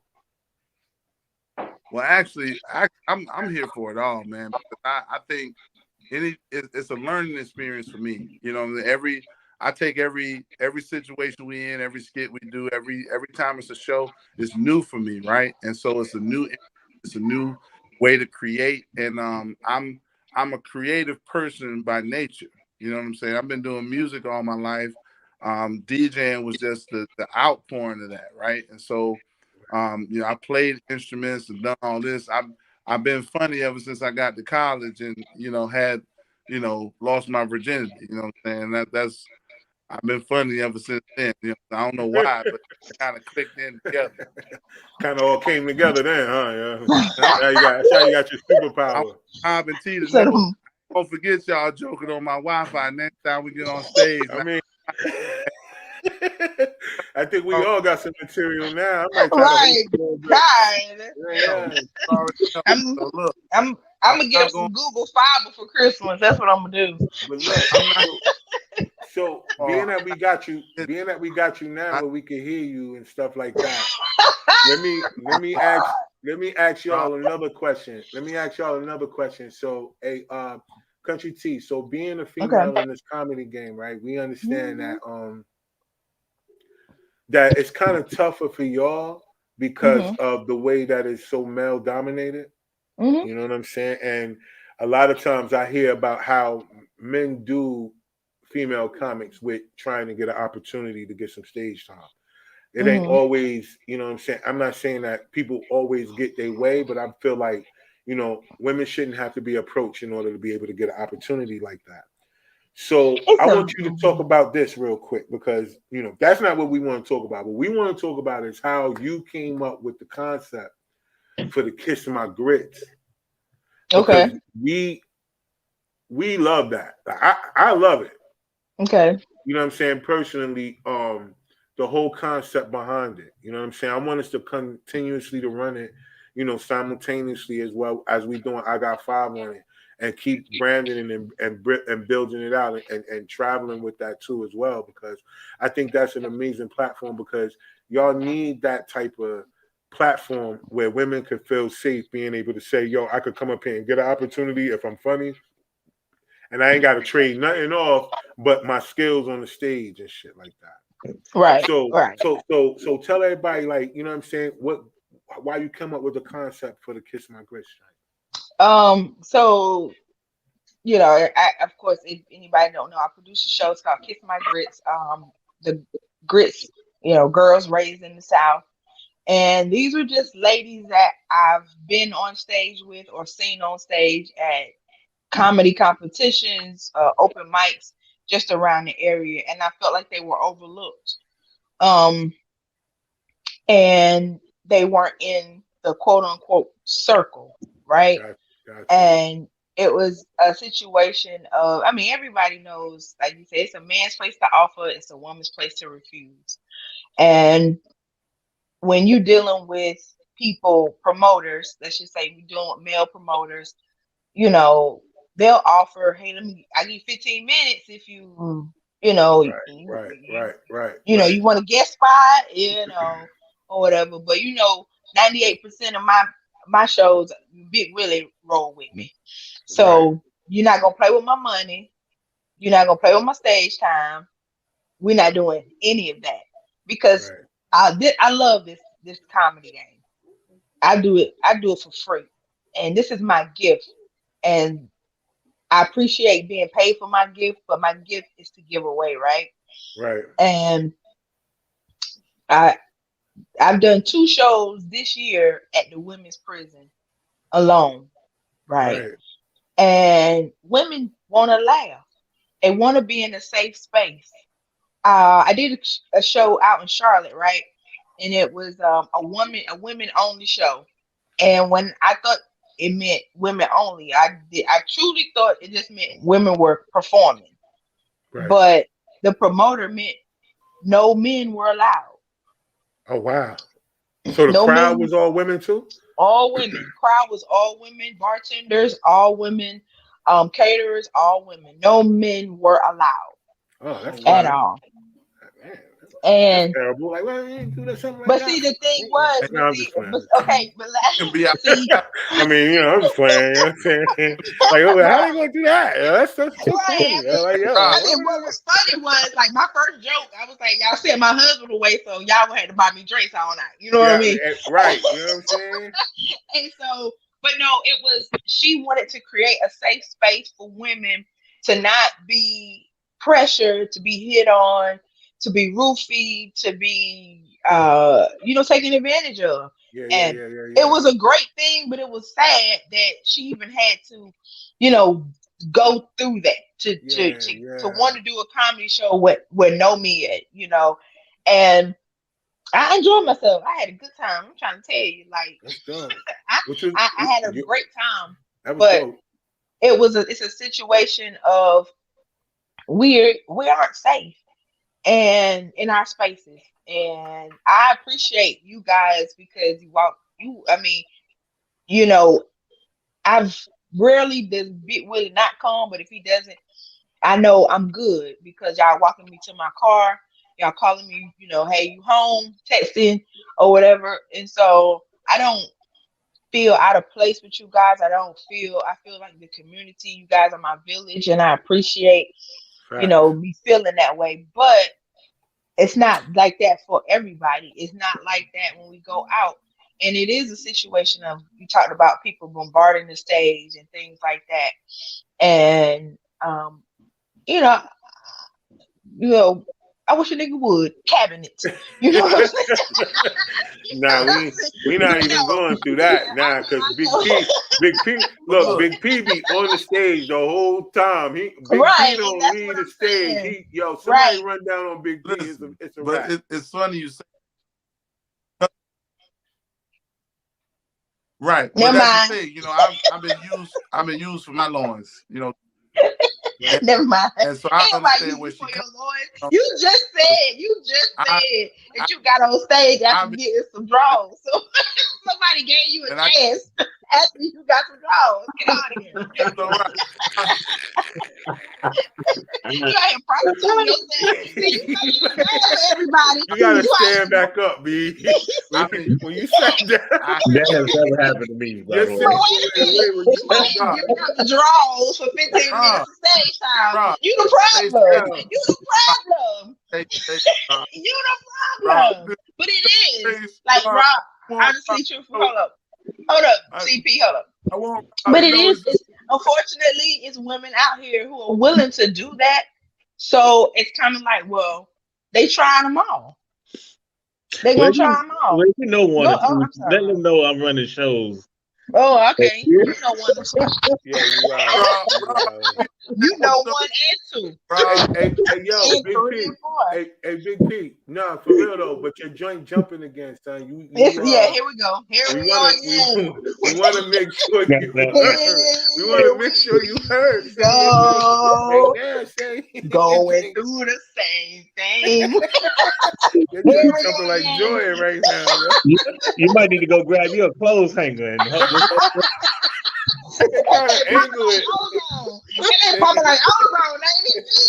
Well, actually, I'm here for it all, man. Because I think it's a learning experience for me. I take every situation we in, every skit we do, every time it's a show, it's new for me, right? And so it's a new way to create. And I'm a creative person by nature. You know what I'm saying? I've been doing music all my life. DJing was just the outpouring of that, right? And so I played instruments and done all this. I've been funny ever since I got to college and had lost my virginity. You know what I'm saying? That's I've been funny ever since then. I don't know why, but it kind of clicked in together. Kind of all came together then, huh? Yeah. That's how you got your superpower. Bob and Tita, don't forget y'all joking on my Wi-Fi next time we get on stage. I think we all got some material now. I might try Right, to host right. yeah. I'm So look, I'm gonna get I'm up some Google Fiber for Christmas. That's what I'm gonna do. But look, I'm not. so being that we got you now where we can hear you and stuff like that. let me ask y'all another question. So Country T, so being a female in this comedy game, right? We understand that that it's kind of tougher for y'all because of the way that it's so male dominated. You know what I'm saying? And a lot of times I hear about how men do female comics with trying to get an opportunity to get some stage time. It ain't always, you know what I'm saying? I'm not saying that people always get their way, but I feel like, you know, women shouldn't have to be approached in order to be able to get an opportunity like that. So I want you to talk about this real quick because, you know, that's not what we want to talk about. What we want to talk about is how you came up with the concept for the Kiss My Grits. Because we love that. I love it. Okay. You know what I'm saying? Personally, the whole concept behind it. You know what I'm saying? I want us to continuously to run it, you know, simultaneously as well as we doing I Got Five on it and keep branding and building it out and traveling with that too as well, because I think that's an amazing platform because y'all need that type of platform where women could feel safe being able to say, yo, I could come up here and get an opportunity if I'm funny and I ain't got to trade nothing off but my skills on the stage and shit like that. Right. So tell everybody, like, you know what I'm saying, why you come up with the concept for the Kiss My Grits strike. So, you know, of course, if anybody don't know, I produce a show. It's called Kiss My Grits. The grits, you know, girls raised in the South. And these are just ladies that I've been on stage with or seen on stage at comedy competitions, open mics, just around the area. And I felt like they were overlooked. And they weren't in the quote unquote circle, right? Gotcha. And it was a situation of, I mean, everybody knows, like you said, it's a man's place to offer, it's a woman's place to refuse. And when you're dealing with people, promoters, let's just say we're dealing with male promoters, you know, they'll offer, hey, I give you 15 minutes if you, you know, right. You know, you want a guest spot, you know, or whatever. But you know, 98% of my shows, Big Willie roll with me. So you're not gonna play with my money. You're not gonna play with my stage time. We're not doing any of that because I love this comedy game. I do it for free, and this is my gift. And I appreciate being paid for my gift, but my gift is to give away, right? Right. And I've done 2 shows this year at the women's prison alone, right? And women want to laugh. They want to be in a safe space. I did a show out in Charlotte, right? And it was a women only show. And when I thought it meant women only, I truly thought it just meant women were performing. But the promoter meant no men were allowed. Oh wow! So the crowd was all women too? All women. Crowd was all women. Bartenders, all women. Caterers, all women. No men were allowed. Oh, that's at all. Man, and that's terrible. Like, well, you ain't do that something like but that. see, the thing was, No, I'm just playing. okay, but see, I mean, you know, I'm just playing. You know what I'm saying? Like, oh, how they gonna do that? That's so funny. Like, yo, I mean, what was funny was like my first joke. I was like, y'all sent my husband away, so y'all gonna have to buy me drinks all night. You know what I mean? Right. You know what I'm saying? And so, but no, it was, she wanted to create a safe space for women to not be pressured, to be hit on, to be roofied, to be, taken advantage of. And it was a great thing, but it was sad that she even had to, go through that to want to do a comedy show where no me at, and I enjoyed myself. I had a good time. I'm trying to tell you, like, I had a great time. But it's a situation of we aren't safe. and in our spaces. And I appreciate you guys because I mean, you know, I've rarely does Big Willie not come, but if he doesn't, I know I'm good because y'all walking me to my car, y'all calling me, hey, you home, texting or whatever. And so I don't feel out of place with you guys. I feel like the community, you guys are my village, and I appreciate, me feeling that way. But it's not like that for everybody. It's not like that when we go out. And it is a situation of, you talked about people bombarding the stage and things like that. And, you know, I wish a nigga would cabinets. You know what I'm saying? Nah, we not even going through that. Nah, because Big P be on the stage the whole time. Big P don't leave the stage. Somebody run down on Big P. It's a wrap. But it's funny you say. Right. Well, that's the thing. I've been used for my loins. Never mind. And so I understand where she comes. You just said that you got on stage after getting some draws. So somebody gave you a chance after you got some draws. Get out of here. That's all right. You out here prostituting yourself. Everybody. You gotta stand back up, B. When you sat down, that has never happened to me. By the way. You got the draws for 15 minutes of stage time. You the problem. You the problem. You the problem. But it is like Rob. Honestly, truthful. Hold up, CP. Hold up. But it is. Unfortunately, it's women out here who are willing to do that. So it's kind of like, well, they trying them all. They gonna try them all. Well, you know one. Let them know I'm running shows. Oh, okay. You know one. Yeah, you're right. You know 1 and 2. Hey, yo, Big P. Hey, Big P. Nah, for real though. But your joint jumping again, son. Here we go. We go again. We want to make sure you heard. We want to make sure you heard. Going through the same thing. You're just jumping like Joy right now. You might need to go grab you a clothes hanger and kind of angle it. And then Papa like,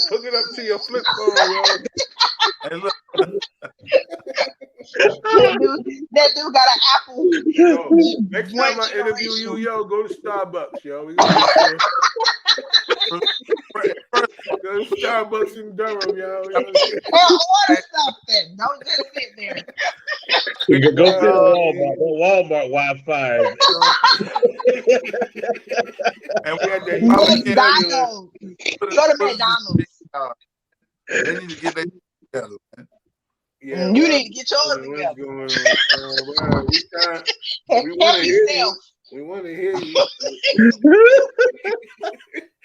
hook it up to your flip phone, yo. Hey, look. that dude got an apple. Yo, next time I interview you, yo, go to Starbucks, yo. We gonna go to Starbucks in Durham, yo. Order something. Don't just sit there. We can go to Walmart Wi-Fi. And we had McDonald's. Go to McDonald's. They need to get their together, man. Yeah, you need to get yours together. We want to hear you.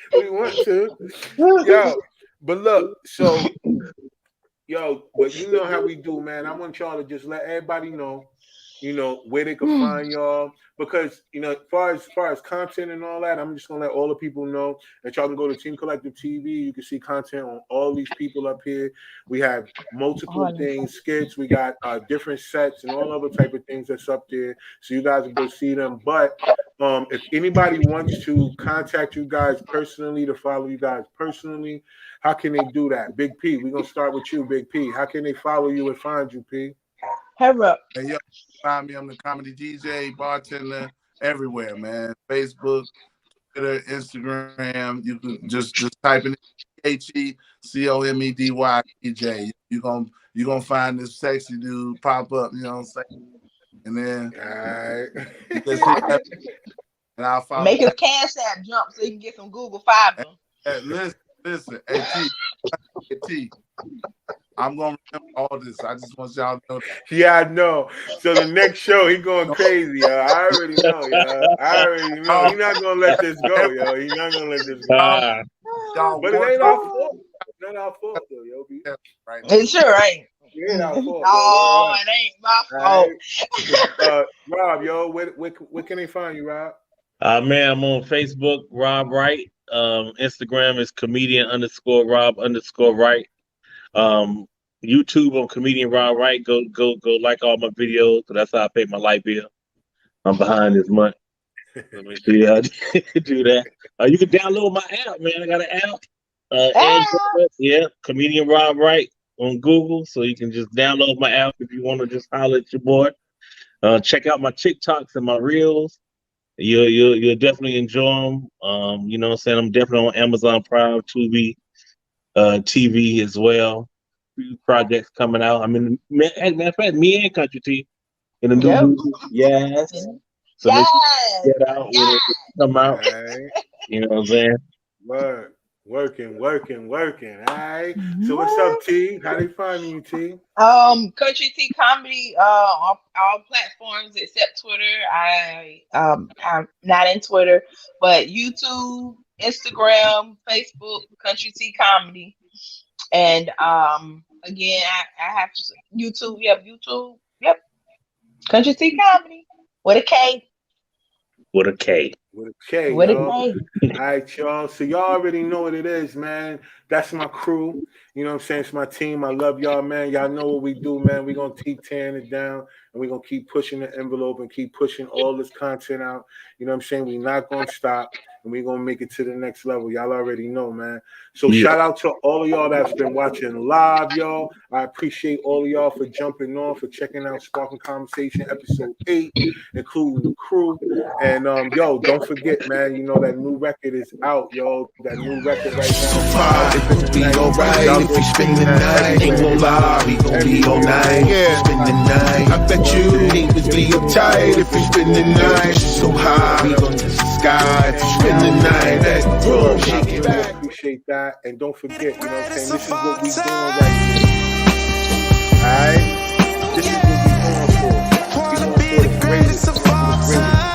We want to. Yo, but look, so, but you know how we do, man. I want y'all to just let everybody know, where they can find y'all. Because, as far as content and all that, I'm just going to let all the people know that y'all can go to Team Collective TV. You can see content on all these people up here. We have multiple things, skits. We got different sets and all other type of things that's up there. So you guys can go see them. But if anybody wants to contact you guys personally, to follow you guys personally, how can they do that? Big P, we're going to start with you, Big P. How can they follow you and find you, P? Hurry up. Hey, yo, find me. I'm the comedy DJ, bartender, everywhere, man. Facebook, Twitter, Instagram. You can just type in HECOMEDY DJ. You're gonna find this sexy dude pop up, you know what I'm saying? And then and I'll follow. Make his Cash App jump so you can get some Google Fiber. Hey, listen, T. I'm gonna remember all this. I just want y'all to know that. Yeah, I know. So the next show, he going crazy, yo. I already know, yo. I already know. He's not gonna let this go, yo. He's not gonna let this go. But it ain't our fault. It's not our fault, though, yo. Right. It sure ain't. It ain't our fault. No, it ain't my fault. Rob, yo, where can they find you, Rob? Man, I'm on Facebook, Rob Wright. Instagram is comedian_Rob_Wright. YouTube on Comedian Raw Right. Go like all my videos. So that's how I pay my light bill. I'm behind this month. Let me see how to do that. You can download my app, man. I got an app. Android, yeah, Comedian Rob Wright on Google. So you can just download my app if you want to just holler at your boy. Check out my TikToks and my Reels. You'll definitely enjoy them. You know what I'm saying? I'm definitely on Amazon Prime, Tubi, TV as well. Few projects coming out. I mean, as a matter of fact, me and Country T in the new movie. Yes. So make sure you get out when it come out. Right. You know what I'm saying? Word. Working. All right. So what's up, T? How they finding you, T? Country T Comedy on all platforms except Twitter. I'm not in Twitter, but YouTube, Instagram, Facebook, Country T Comedy. And again, I have YouTube. Yep, YouTube. Yep. Country T Comedy with a K. With a K. With a K, With a yo. K. All right, y'all. So y'all already know what it is, man. That's my crew. You know what I'm saying? It's my team. I love y'all, man. Y'all know what we do, man. We're going to keep tearing it down, and we're going to keep pushing the envelope and keep pushing all this content out. You know what I'm saying? We're not going to stop, and we're going to make it to the next level. Y'all already know, man. So shout out to all of y'all that's been watching live, y'all. I appreciate all of y'all for jumping on, for checking out Sparking Conversation episode 8, including the crew. And yo, don't forget, man, you know that new record is out, yo. That new record right now. It be alright if we spend the night. Ain't gon' lie, we gon' be all night. Yeah, spend the night. I bet you niggas be uptight if we spend the night. So high, we gon' touch the sky. Spend the night. That room, shake it back. Appreciate that, and don't forget, you know what I'm saying. This is what we doing right here. All right, this is what we going for. We going for the greatest of all time.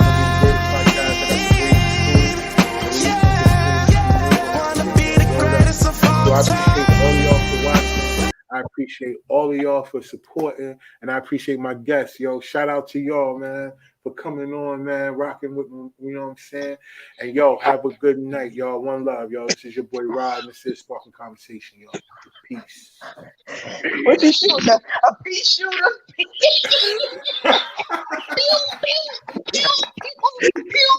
So I appreciate all of y'all for watching. I appreciate all of y'all for supporting, and I appreciate my guests, yo. Shout out to y'all, man, for coming on, man, rocking with me, you know what I'm saying? And yo, have a good night, y'all. One love, y'all. This is your boy Rod, and this is Sparking Conversation, y'all. Peace. What you shooting? A pea shooter? Pew, pew, pew, pew, pew, pew.